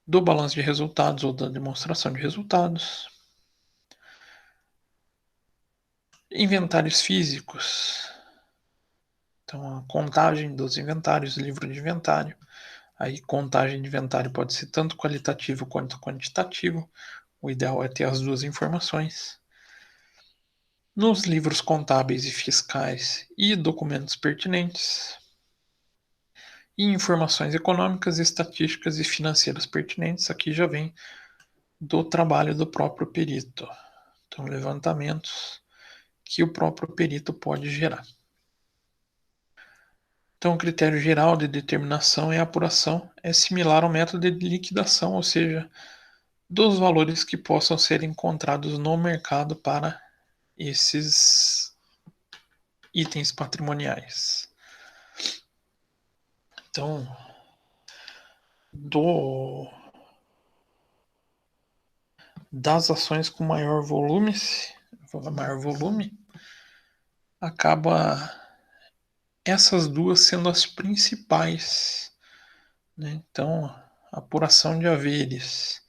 do balanço de resultados ou da demonstração de resultados, inventários físicos, então a contagem dos inventários, livro de inventário. Aí contagem de inventário pode ser tanto qualitativo quanto quantitativo. O ideal é ter as duas informações. Nos livros contábeis e fiscais e documentos pertinentes. E informações econômicas, estatísticas e financeiras pertinentes. Aqui já vem do trabalho do próprio perito. Então, levantamentos que o próprio perito pode gerar. Então, o critério geral de determinação e apuração é similar ao método de liquidação, ou seja, dos valores que possam ser encontrados no mercado para esses itens patrimoniais. Então, das ações com maior volume, acaba essas duas sendo as principais, né? Então, apuração de haveres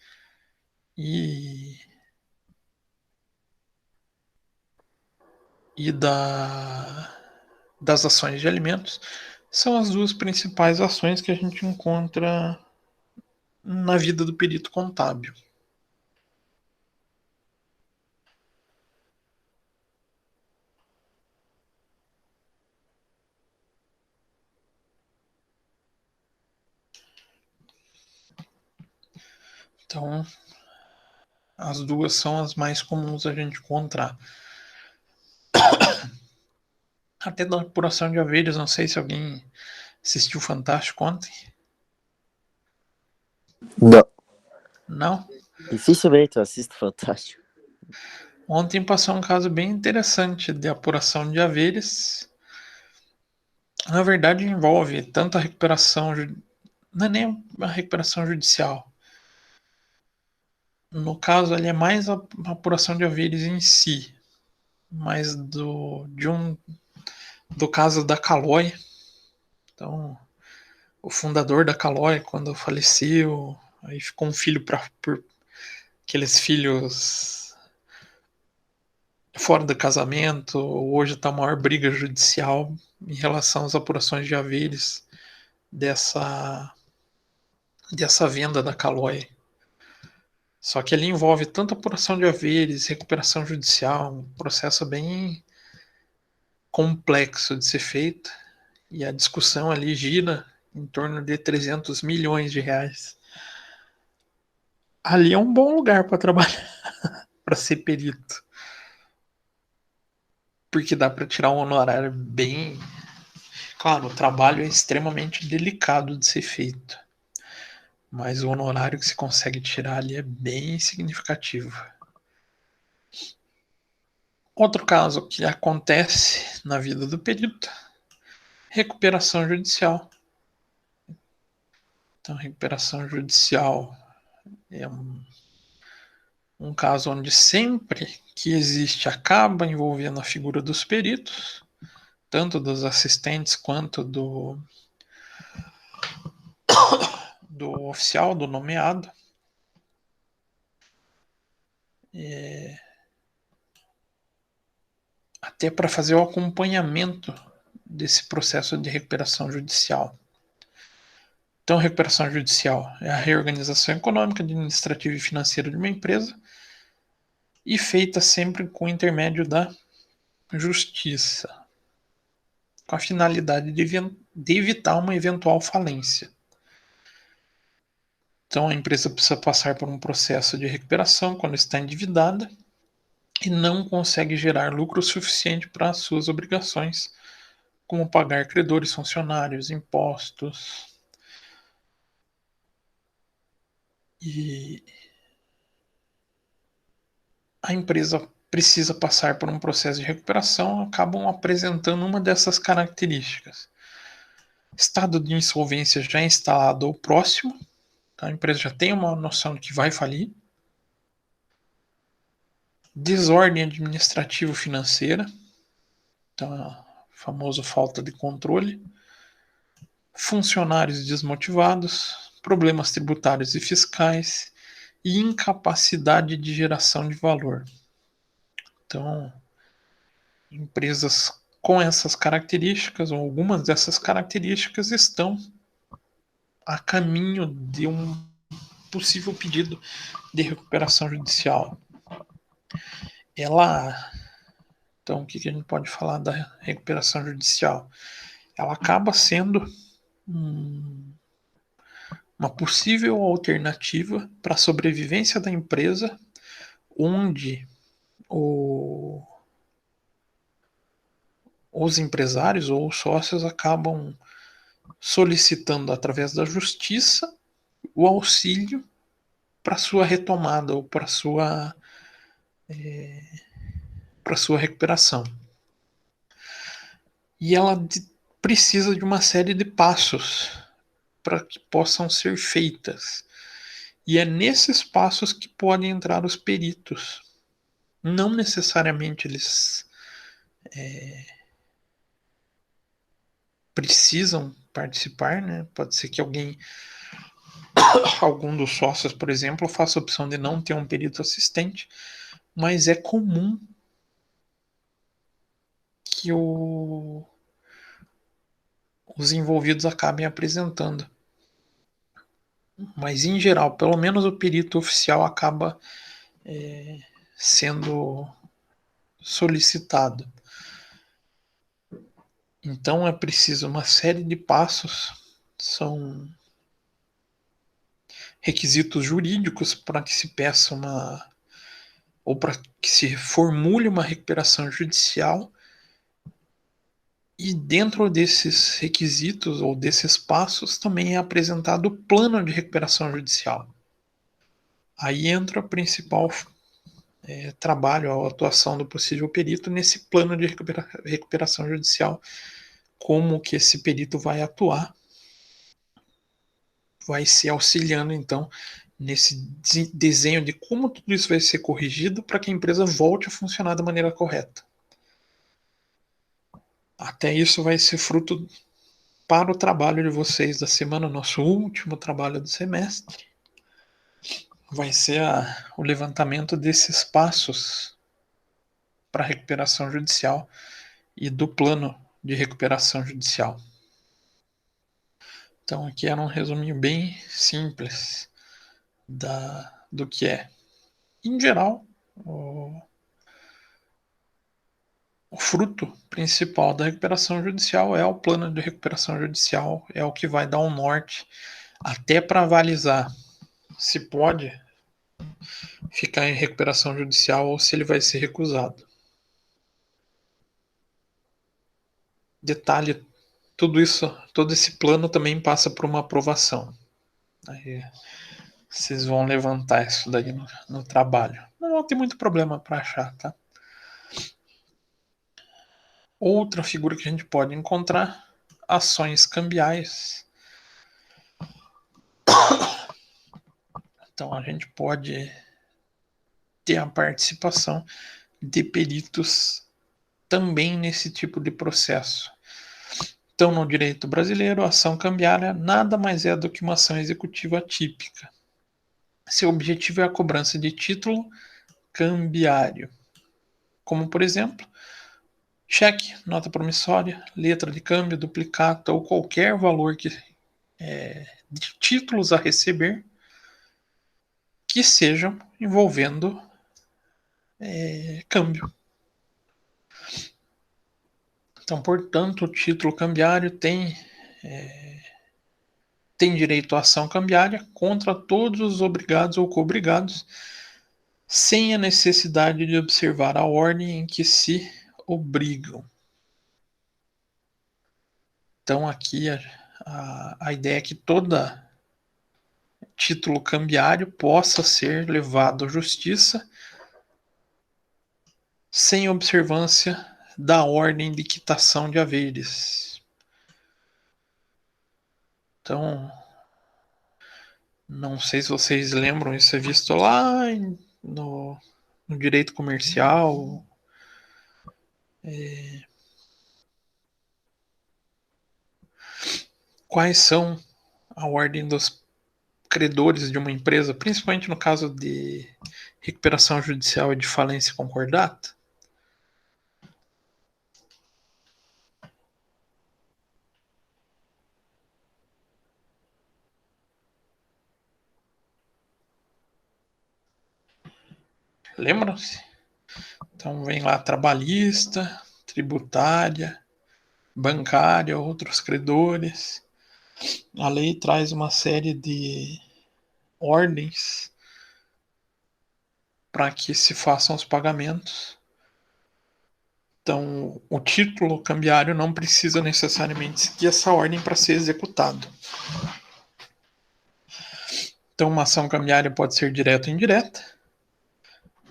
e das ações de alimentos são as duas principais ações que a gente encontra na vida do perito contábil. Então, as duas são as mais comuns a gente encontrar. Até da apuração de haveres, não sei se alguém assistiu Fantástico ontem. Não. Não? Dificilmente eu assisto Fantástico. Ontem passou um caso bem interessante de apuração de haveres. Na verdade, envolve tanto a recuperação, não é nem a recuperação judicial. No caso, ali é mais a apuração de haveres em si, mas do caso da Caloi. Então, o fundador da Caloi, quando faleceu, aí ficou um filho por aqueles filhos fora do casamento. Hoje está a maior briga judicial em relação às apurações de haveres dessa venda da Caloi. Só que ele envolve tanto apuração de haveres, recuperação judicial, um processo bem complexo de ser feito, e a discussão ali gira em torno de 300 milhões de reais. Ali é um bom lugar para trabalhar, para ser perito. Porque dá para tirar um honorário bem... Claro, o trabalho é extremamente delicado de ser feito, mas o honorário que se consegue tirar ali é bem significativo. Outro caso que acontece na vida do perito, recuperação judicial. Então, recuperação judicial é um caso onde sempre que existe acaba envolvendo a figura dos peritos, tanto dos assistentes quanto do oficial, do nomeado. Até para fazer o acompanhamento desse processo de recuperação judicial. Então, recuperação judicial é a reorganização econômica, administrativa e financeira de uma empresa, e feita sempre com o intermédio da justiça, com a finalidade de evitar uma eventual falência. Então, a empresa precisa passar por um processo de recuperação quando está endividada e não consegue gerar lucro suficiente para as suas obrigações, como pagar credores, funcionários, impostos. E a empresa precisa passar por um processo de recuperação, acabam apresentando uma dessas características. Estado de insolvência já instalado ou próximo, a empresa já tem uma noção de que vai falir. Desordem administrativo-financeira, então a famosa falta de controle. funcionários desmotivados, problemas tributários e fiscais e incapacidade de geração de valor. Então, empresas com essas características, ou algumas dessas características, estão a caminho de um possível pedido de recuperação judicial. Então, o que a gente pode falar da recuperação judicial? Ela acaba sendo uma possível alternativa para a sobrevivência da empresa, onde os empresários ou os sócios acabam solicitando através da justiça o auxílio para sua retomada ou para sua recuperação. E ela precisa de uma série de passos para que possam ser feitas. E é nesses passos que podem entrar os peritos. Não necessariamente eles precisam participar, né? Pode ser que algum dos sócios, por exemplo, faça a opção de não ter um perito assistente, mas é comum que os envolvidos acabem apresentando. Mas, em geral, pelo menos o perito oficial acaba sendo solicitado. Então, é preciso uma série de passos, são requisitos jurídicos para que se peça ou para que se formule uma recuperação judicial. E dentro desses requisitos ou desses passos também é apresentado o plano de recuperação judicial. Aí entra o principal trabalho, a atuação do possível perito nesse plano de recuperação judicial. Como que esse perito vai atuar, vai se auxiliando então nesse desenho de como tudo isso vai ser corrigido para que a empresa volte a funcionar da maneira correta. Até isso vai ser fruto para o trabalho de vocês da semana, nosso último trabalho do semestre, vai ser o levantamento desses passos para a recuperação judicial e do plano de recuperação judicial. Então aqui era um resuminho bem simples do que é. Em geral, o fruto principal da recuperação judicial é o plano de recuperação judicial, é o que vai dar um norte até para avalizar se pode ficar em recuperação judicial ou se ele vai ser recusado. Detalhe, tudo isso, todo esse plano também passa por uma aprovação. Aí vocês vão levantar isso daí no trabalho. Não tem muito problema para achar, tá? Outra figura que a gente pode encontrar, ações cambiais. Então a gente pode ter a participação de peritos também nesse tipo de processo. Então, no direito brasileiro, a ação cambiária nada mais é do que uma ação executiva típica. Seu objetivo é a cobrança de título cambiário, como, por exemplo, cheque, nota promissória, letra de câmbio, duplicata ou qualquer valor de títulos a receber que sejam envolvendo câmbio. Então, portanto, o título cambiário tem direito à ação cambiária contra todos os obrigados ou cobrigados, sem a necessidade de observar a ordem em que se obrigam. Então, aqui a ideia é que todo título cambiário possa ser levado à justiça sem observância da ordem de quitação de haveres. Então, não sei se vocês lembram, isso é visto lá no direito comercial. quais são a ordem dos credores de uma empresa, principalmente no caso de recuperação judicial e de falência concordata? Lembram-se? Então vem lá trabalhista, tributária, bancária, outros credores. A lei traz uma série de ordens para que se façam os pagamentos. Então, o título cambiário não precisa necessariamente seguir essa ordem para ser executado. Então, uma ação cambiária pode ser direta ou indireta.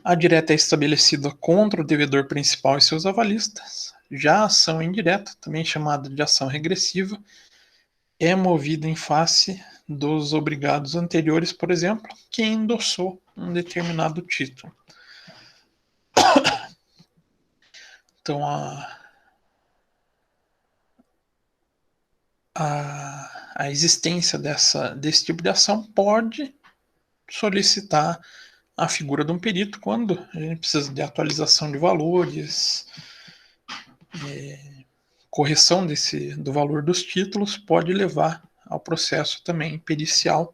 A direta é estabelecida contra o devedor principal e seus avalistas. Já a ação indireta, também chamada de ação regressiva, é movida em face dos obrigados anteriores, por exemplo, que endossou um determinado título. Então, a existência desse tipo de ação pode solicitar a figura de um perito quando a gente precisa de atualização de valores, correção do valor dos títulos, pode levar ao processo também pericial,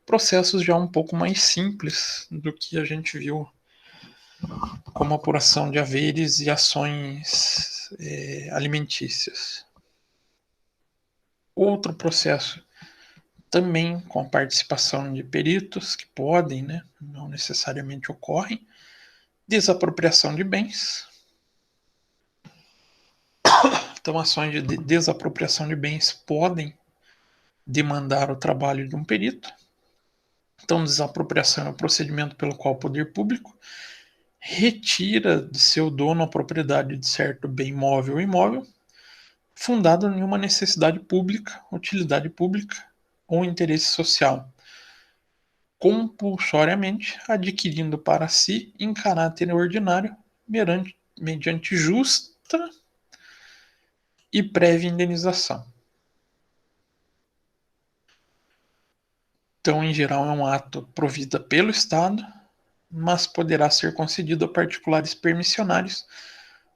processos já um pouco mais simples do que a gente viu como apuração de haveres e ações alimentícias. Outro processo também com a participação de peritos que podem, né, não necessariamente ocorrem, desapropriação de bens. Então, ações de desapropriação de bens podem demandar o trabalho de um perito. Então, desapropriação é o procedimento pelo qual o poder público retira de seu dono a propriedade de certo bem móvel ou imóvel, fundado em uma necessidade pública, utilidade pública ou interesse social, compulsoriamente adquirindo para si em caráter ordinário, mediante justa e prévia indenização. Então, em geral, é um ato provida pelo Estado, mas poderá ser concedido a particulares permissionários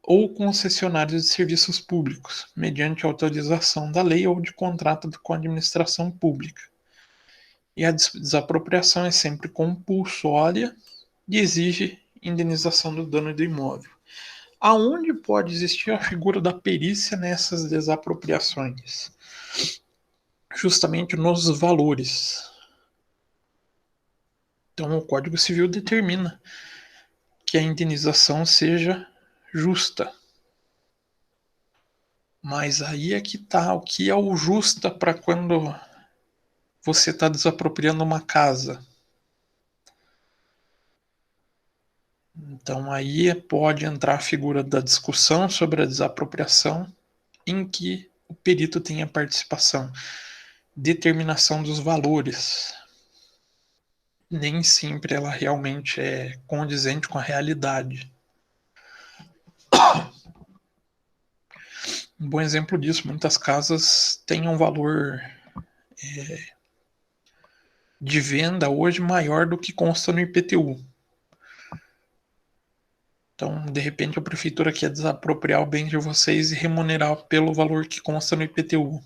ou concessionários de serviços públicos, mediante autorização da lei ou de contrato com a administração pública. E a desapropriação é sempre compulsória e exige indenização do dano do imóvel. Aonde pode existir a figura da perícia nessas desapropriações? Justamente nos valores. Então, o Código Civil determina que a indenização seja justa. Mas aí é que tá, o que é o justa para quando você está desapropriando uma casa? Então aí pode entrar a figura da discussão sobre a desapropriação, em que o perito tem a participação. Determinação dos valores. Nem sempre ela realmente é condizente com a realidade. Um bom exemplo disso, muitas casas têm um valor de venda hoje maior do que consta no IPTU. Então, de repente, a prefeitura quer desapropriar o bem de vocês e remunerar pelo valor que consta no IPTU.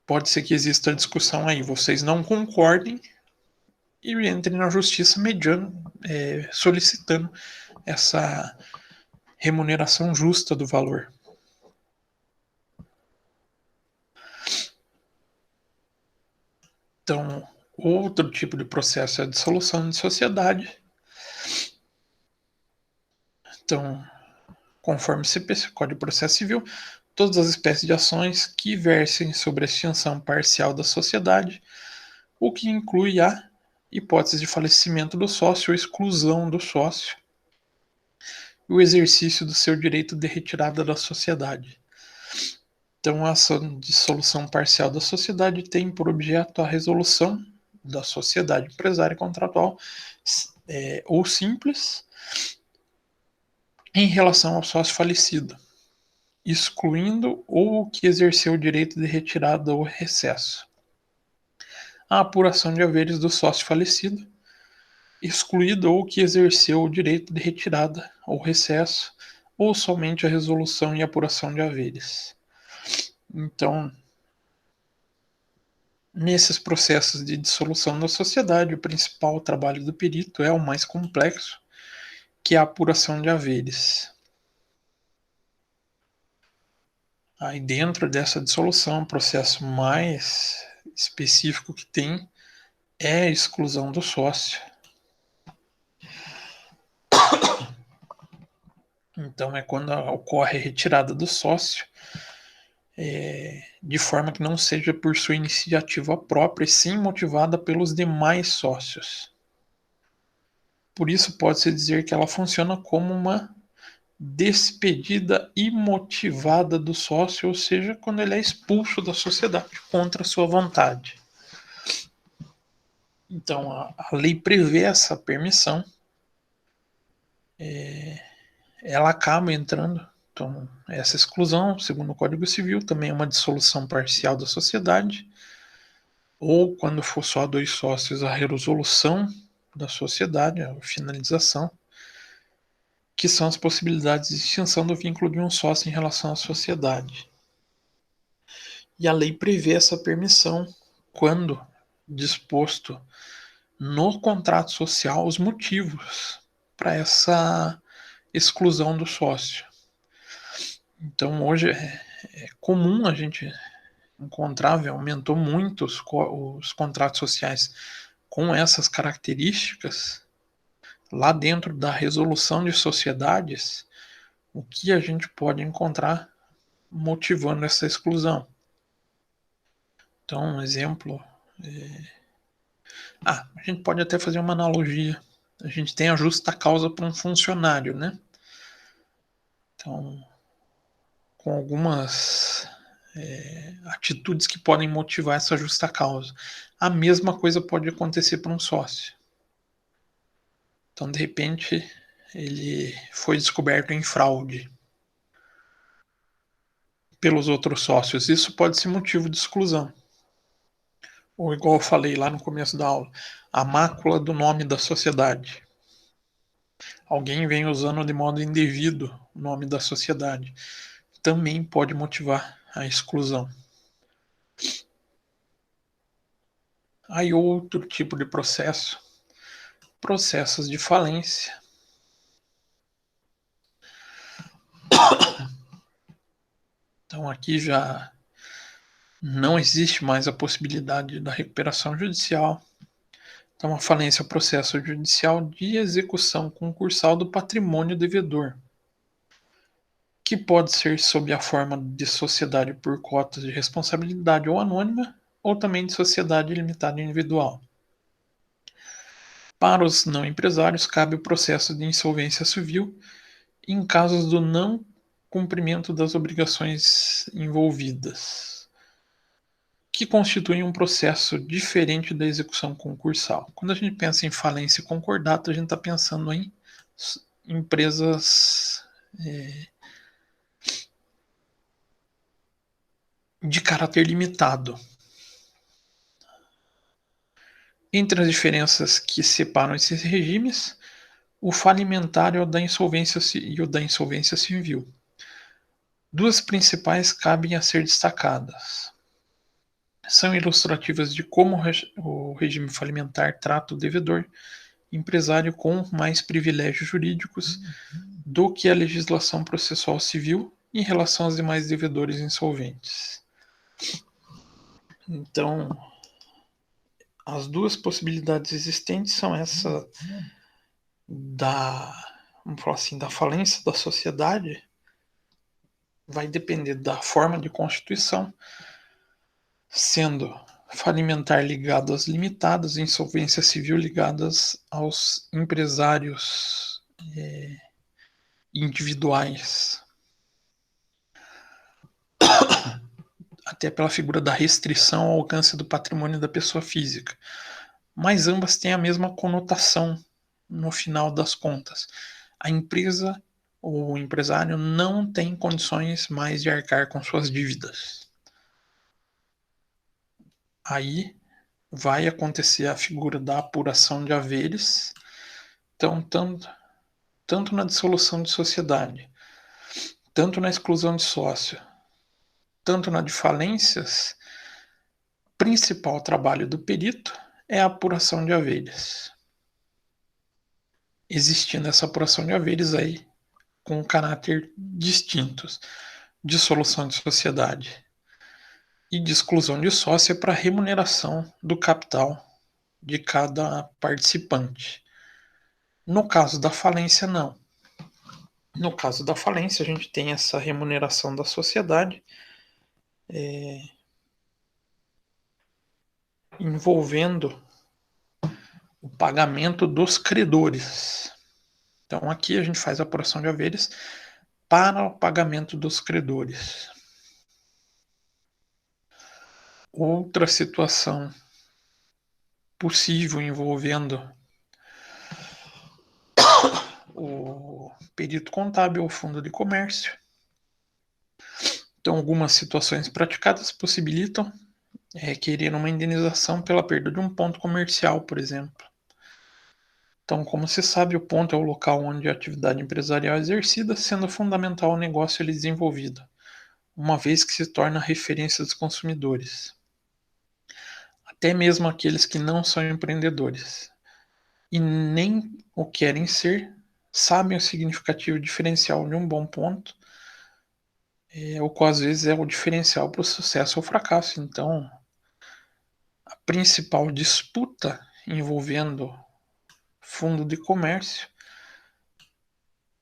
Pode ser que exista discussão aí, vocês não concordem e entrem na justiça solicitando essa remuneração justa do valor. Então, outro tipo de processo é a dissolução de sociedade. Então, conforme o CPC, Código de Processo Civil, todas as espécies de ações que versem sobre a extinção parcial da sociedade, o que inclui a hipótese de falecimento do sócio ou exclusão do sócio, e o exercício do seu direito de retirada da sociedade. Então, a ação de dissolução parcial da sociedade tem por objeto a resolução da sociedade empresária contratual ou simples em relação ao sócio falecido. excluindo ou que exerceu o direito de retirada ou recesso. A apuração de haveres do sócio falecido, excluído ou que exerceu o direito de retirada ou recesso, ou somente a resolução e apuração de haveres. Então, nesses processos de dissolução da sociedade, o principal trabalho do perito é o mais complexo, que é a apuração de haveres. Aí dentro dessa dissolução, o processo mais específico que tem é a exclusão do sócio. Então é quando ocorre a retirada do sócio, de forma que não seja por sua iniciativa própria, e sim motivada pelos demais sócios. Por isso pode-se dizer que ela funciona como uma despedida imotivada do sócio, ou seja, quando ele é expulso da sociedade contra sua vontade. Então a lei prevê essa permissão, ela acaba entrando. Então, essa exclusão, segundo o Código Civil, também é uma dissolução parcial da sociedade, ou quando for só dois sócios, a resolução da sociedade, a finalização, que são as possibilidades de extinção do vínculo de um sócio em relação à sociedade. E a lei prevê essa permissão quando disposto no contrato social os motivos para essa exclusão do sócio. Então hoje é comum a gente encontrar, aumentou muito os contratos sociais com essas características. Lá dentro da resolução de sociedades, o que a gente pode encontrar motivando essa exclusão? Então, um exemplo. A gente pode até fazer uma analogia. A gente tem a justa causa para um funcionário, né? Então, com algumas atitudes que podem motivar essa justa causa. A mesma coisa pode acontecer para um sócio. Então, de repente, ele foi descoberto em fraude pelos outros sócios. Isso pode ser motivo de exclusão. Ou igual eu falei lá no começo da aula, a mácula do nome da sociedade. Alguém vem usando de modo indevido o nome da sociedade. Também pode motivar a exclusão. Aí outro tipo de processo, processos de falência. Então aqui já não existe mais a possibilidade da recuperação judicial. Então a falência é o processo judicial de execução concursal do patrimônio devedor, que pode ser sob a forma de sociedade por cotas de responsabilidade ou anônima, ou também de sociedade limitada individual. Para os não empresários, cabe o processo de insolvência civil em casos do não cumprimento das obrigações envolvidas, que constituem um processo diferente da execução concursal. Quando a gente pensa em falência e concordato, a gente está pensando em empresas de caráter limitado. Entre as diferenças que separam esses regimes, o falimentar e o da insolvência civil. Duas principais cabem a ser destacadas. São ilustrativas de como o regime falimentar trata o devedor empresário com mais privilégios jurídicos do que a legislação processual civil em relação aos demais devedores insolventes. Então, as duas possibilidades existentes são essa vamos falar assim, da falência da sociedade, vai depender da forma de constituição, sendo falimentar ligado às limitadas, insolvência civil ligadas aos empresários individuais. Até pela figura da restrição ao alcance do patrimônio da pessoa física. Mas ambas têm a mesma conotação no final das contas. A empresa o empresário não tem condições mais de arcar com suas dívidas. Aí vai acontecer a figura da apuração de haveres, então tanto na dissolução de sociedade, tanto na exclusão de sócio, tanto na de falências, principal trabalho do perito é a apuração de haveres. Existindo essa apuração de haveres aí com caráter distintos, dissolução de sociedade e de exclusão de sócio para remuneração do capital de cada participante. No caso da falência, não. No caso da falência, a gente tem essa remuneração da sociedade envolvendo o pagamento dos credores. Então, aqui a gente faz a apuração de haveres para o pagamento dos credores. Outra situação possível envolvendo o perito contábil ou fundo de comércio. Então, algumas situações praticadas possibilitam requerer uma indenização pela perda de um ponto comercial, por exemplo. Então, como se sabe, o ponto é o local onde a atividade empresarial é exercida, sendo fundamental o negócio ali desenvolvido, uma vez que se torna referência dos consumidores. Até mesmo aqueles que não são empreendedores e nem o querem ser, sabem o significativo diferencial de um bom ponto, o qual às vezes é o diferencial para o sucesso ou fracasso. Então, a principal disputa envolvendo fundo de comércio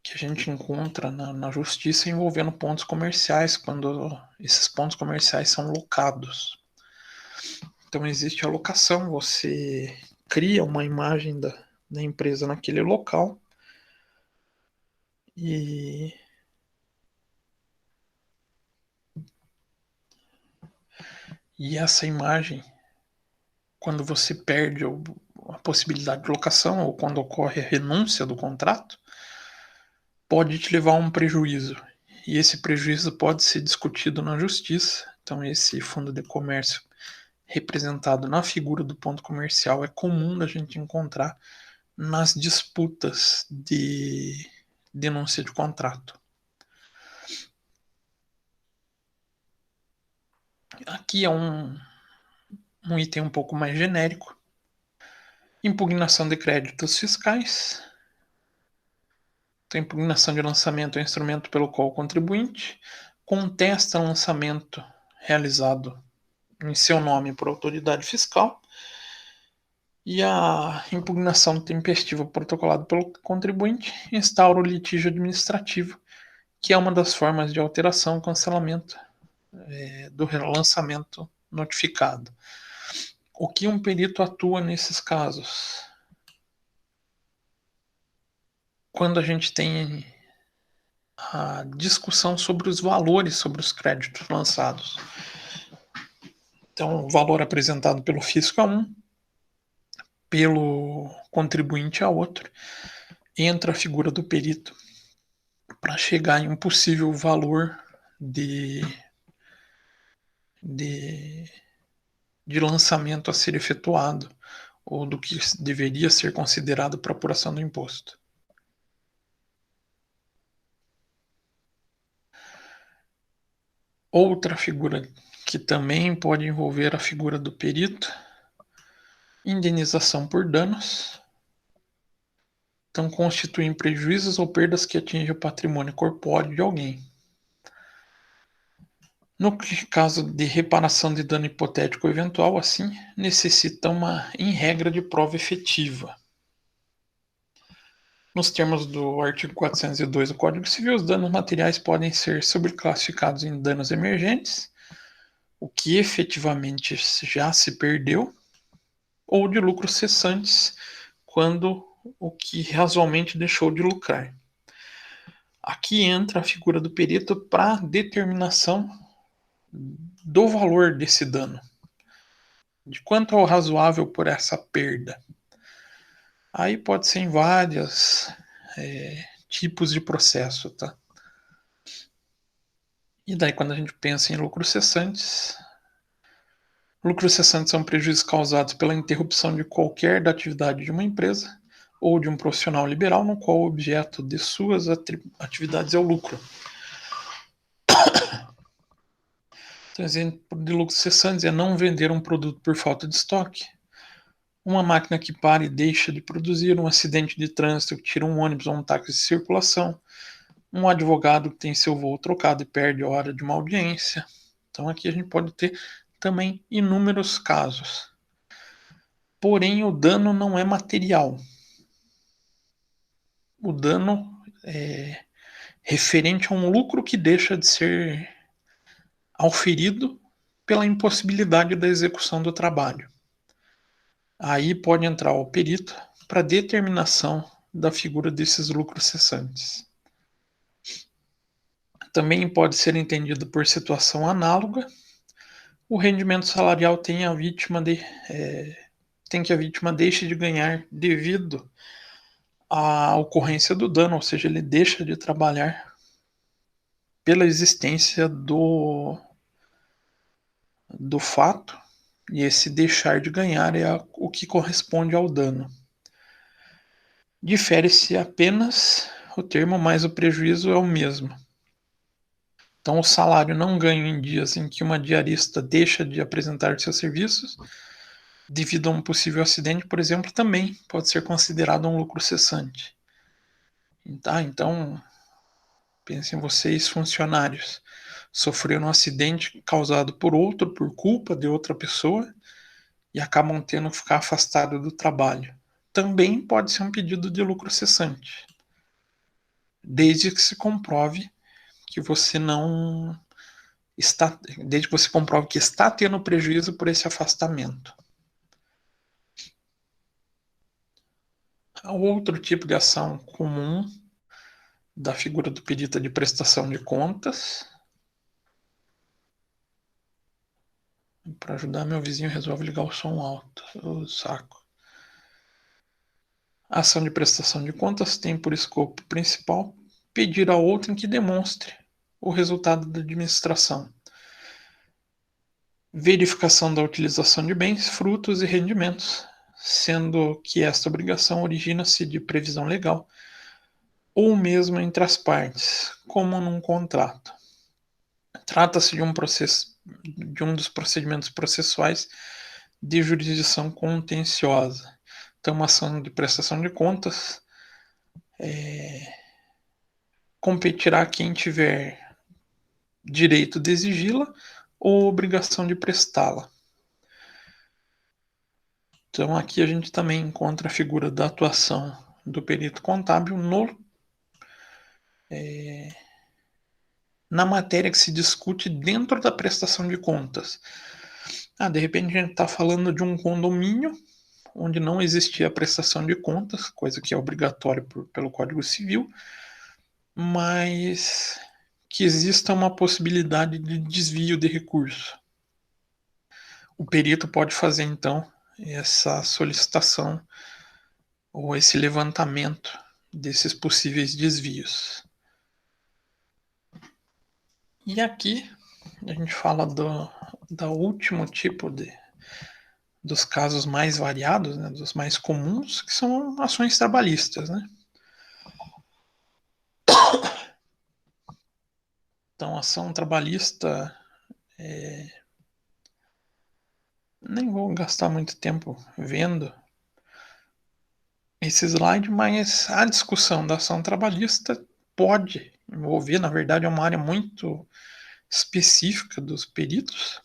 que a gente encontra na justiça envolvendo pontos comerciais, quando esses pontos comerciais são locados. Então existe a locação, você cria uma imagem da empresa naquele local e essa imagem, quando você perde a possibilidade de locação ou quando ocorre a renúncia do contrato, pode te levar a um prejuízo. E esse prejuízo pode ser discutido na justiça. Então esse fundo de comércio representado na figura do ponto comercial é comum da gente encontrar nas disputas de denúncia de contrato. Aqui é um item um pouco mais genérico. Impugnação de créditos fiscais. Então, impugnação de lançamento é um instrumento pelo qual o contribuinte contesta o lançamento realizado em seu nome por autoridade fiscal. E a impugnação tempestiva protocolada pelo contribuinte instaura o litígio administrativo, que é uma das formas de alteração ou cancelamento do relançamento notificado. O que um perito atua nesses casos? Quando a gente tem a discussão sobre os valores sobre os créditos lançados. Então, o valor apresentado pelo fisco é um, pelo contribuinte é outro. Entra a figura do perito para chegar em um possível valor de lançamento a ser efetuado ou do que deveria ser considerado para apuração do imposto. Outra figura que também pode envolver a figura do perito, indenização por danos. Então, constituem prejuízos ou perdas que atingem o patrimônio corpóreo de alguém. No caso de reparação de dano hipotético ou eventual, assim, necessita em regra, de prova efetiva. Nos termos do artigo 402 do Código Civil, os danos materiais podem ser subclassificados em danos emergentes, o que efetivamente já se perdeu, ou de lucros cessantes, quando o que razoavelmente deixou de lucrar. Aqui entra a figura do perito para determinação do valor desse dano, de quanto é o razoável por essa perda. Aí pode ser em várias tipos de processo, tá? E daí, quando a gente pensa em lucros cessantes são prejuízos causados pela interrupção de qualquer da atividade de uma empresa ou de um profissional liberal no qual o objeto de suas atividades é o lucro. Então, exemplo de lucros cessantes é não vender um produto por falta de estoque, uma máquina que para e deixa de produzir, um acidente de trânsito que tira um ônibus ou um táxi de circulação, um advogado que tem seu voo trocado e perde a hora de uma audiência. Então aqui a gente pode ter também inúmeros casos. Porém, o dano não é material. O dano é referente a um lucro que deixa de ser auferido pela impossibilidade da execução do trabalho. Aí pode entrar o perito para determinação da figura desses lucros cessantes. Também pode ser entendido por situação análoga. O rendimento salarial tem que a vítima deixe de ganhar devido à ocorrência do dano, ou seja, ele deixa de trabalhar pela existência do fato, e esse deixar de ganhar é o que corresponde ao dano. Difere-se apenas o termo, mas o prejuízo é o mesmo. Então, o salário não ganho em dias em que uma diarista deixa de apresentar seus serviços, devido a um possível acidente, por exemplo, também pode ser considerado um lucro cessante. Tá? Então, pensem vocês, funcionários, sofreram um acidente causado por outro, por culpa de outra pessoa, e acabam tendo que ficar afastados do trabalho. Também pode ser um pedido de lucro cessante, desde que se comprove que você não está, desde que você comprove que está tendo prejuízo por esse afastamento. O outro tipo de ação comum da figura do perito de prestação de contas. Para ajudar, meu vizinho resolve ligar o som alto. O saco. A ação de prestação de contas tem por escopo principal pedir a outrem que demonstre o resultado da administração. Verificação da utilização de bens, frutos e rendimentos, sendo que esta obrigação origina-se de previsão legal ou mesmo entre as partes, como num contrato. Trata-se de um dos procedimentos processuais de jurisdição contenciosa. Então, uma ação de prestação de contas competirá a quem tiver direito de exigi-la ou obrigação de prestá-la. Então, aqui a gente também encontra a figura da atuação do perito contábil na matéria que se discute dentro da prestação de contas. De repente a gente está falando de um condomínio onde não existia a prestação de contas, coisa que é obrigatória pelo Código Civil, mas que exista uma possibilidade de desvio de recurso. O perito pode fazer, então, essa solicitação ou esse levantamento desses possíveis desvios. E aqui a gente fala do último tipo dos casos mais variados, né, dos mais comuns, que são ações trabalhistas, né? Então, ação trabalhista, nem vou gastar muito tempo vendo esse slide, mas a discussão da ação trabalhista pode envolver, na verdade, é uma área muito específica dos peritos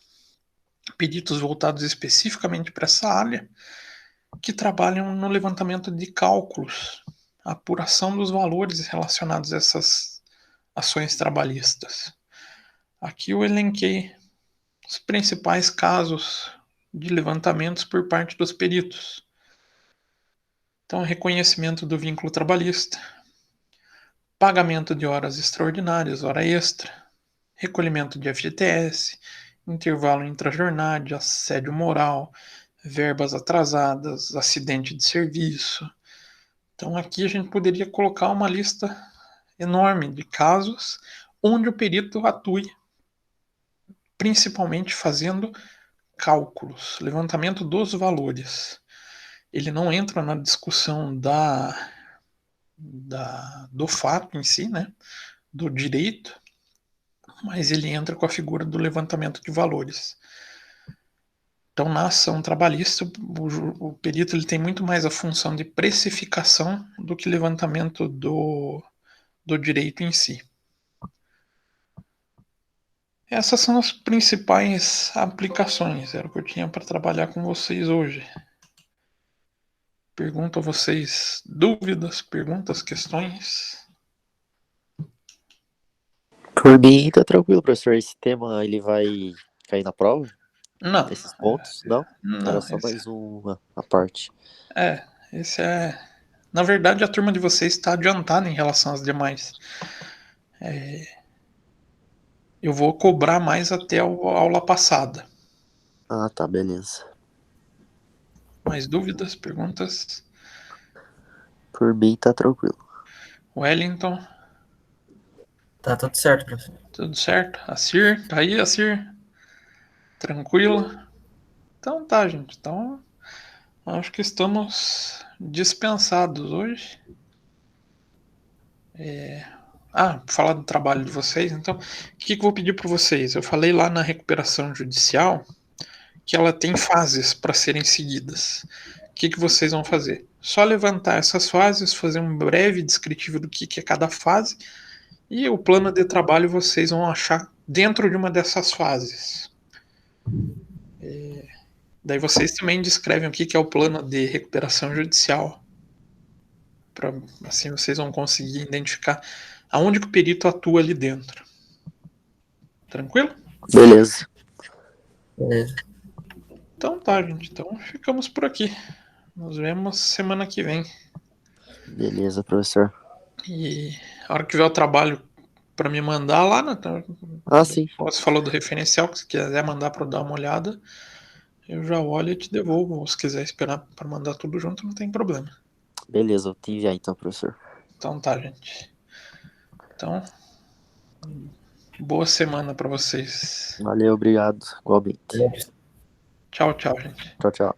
voltados especificamente para essa área, que trabalham no levantamento de cálculos, apuração dos valores relacionados a essas ações trabalhistas. Aqui eu elenquei os principais casos de levantamentos por parte dos peritos. Então, reconhecimento do vínculo trabalhista, pagamento de horas extraordinárias, hora extra, recolhimento de FGTS, intervalo intrajornada, assédio moral, verbas atrasadas, acidente de serviço. Então aqui a gente poderia colocar uma lista enorme de casos onde o perito atue, principalmente fazendo cálculos, levantamento dos valores. Ele não entra na discussão do fato em si, né, do direito, mas ele entra com a figura do levantamento de valores. Então, na ação trabalhista, o perito ele tem muito mais a função de precificação do que levantamento do direito em si. Essas são as principais aplicações, era o que eu tinha para trabalhar com vocês hoje. Pergunto a vocês dúvidas, perguntas, questões? Por mim, tá tranquilo, professor. Esse tema, ele vai cair na prova? Não. Esses pontos? Não? Não, Era só mais uma a parte. Esse é... Na verdade, a turma de vocês está adiantada em relação às demais. Eu vou cobrar mais até a aula passada. Ah, tá, beleza. Mais dúvidas, perguntas? Por mim, tá tranquilo. Wellington, Tá tudo certo, professor. tudo certo? Assir, tá aí, Assir? Tranquilo? Então tá, gente. Então, acho que estamos dispensados hoje. Falar do trabalho de vocês, então, o que eu vou pedir para vocês? Eu falei lá na recuperação judicial que ela tem fases para serem seguidas. O que vocês vão fazer? Só levantar essas fases, fazer um breve descritivo do que é cada fase, e o plano de trabalho vocês vão achar dentro de uma dessas fases. Daí vocês também descrevem o que é o plano de recuperação judicial. Assim vocês vão conseguir identificar aonde que o perito atua ali dentro. Tranquilo? Beleza. Beleza. Então tá, gente. Então ficamos por aqui. Nos vemos semana que vem. Beleza, professor. E a hora que tiver o trabalho para me mandar lá, né? Sim. Você falou do referencial, que se quiser mandar para eu dar uma olhada, eu já olho e te devolvo. Ou se quiser esperar para mandar tudo junto, não tem problema. Beleza, eu te enviar então, professor. Então tá, gente. Então, boa semana para vocês. Valeu, obrigado. Igualmente. Beleza. Tchau, tchau, gente. Tchau, tchau.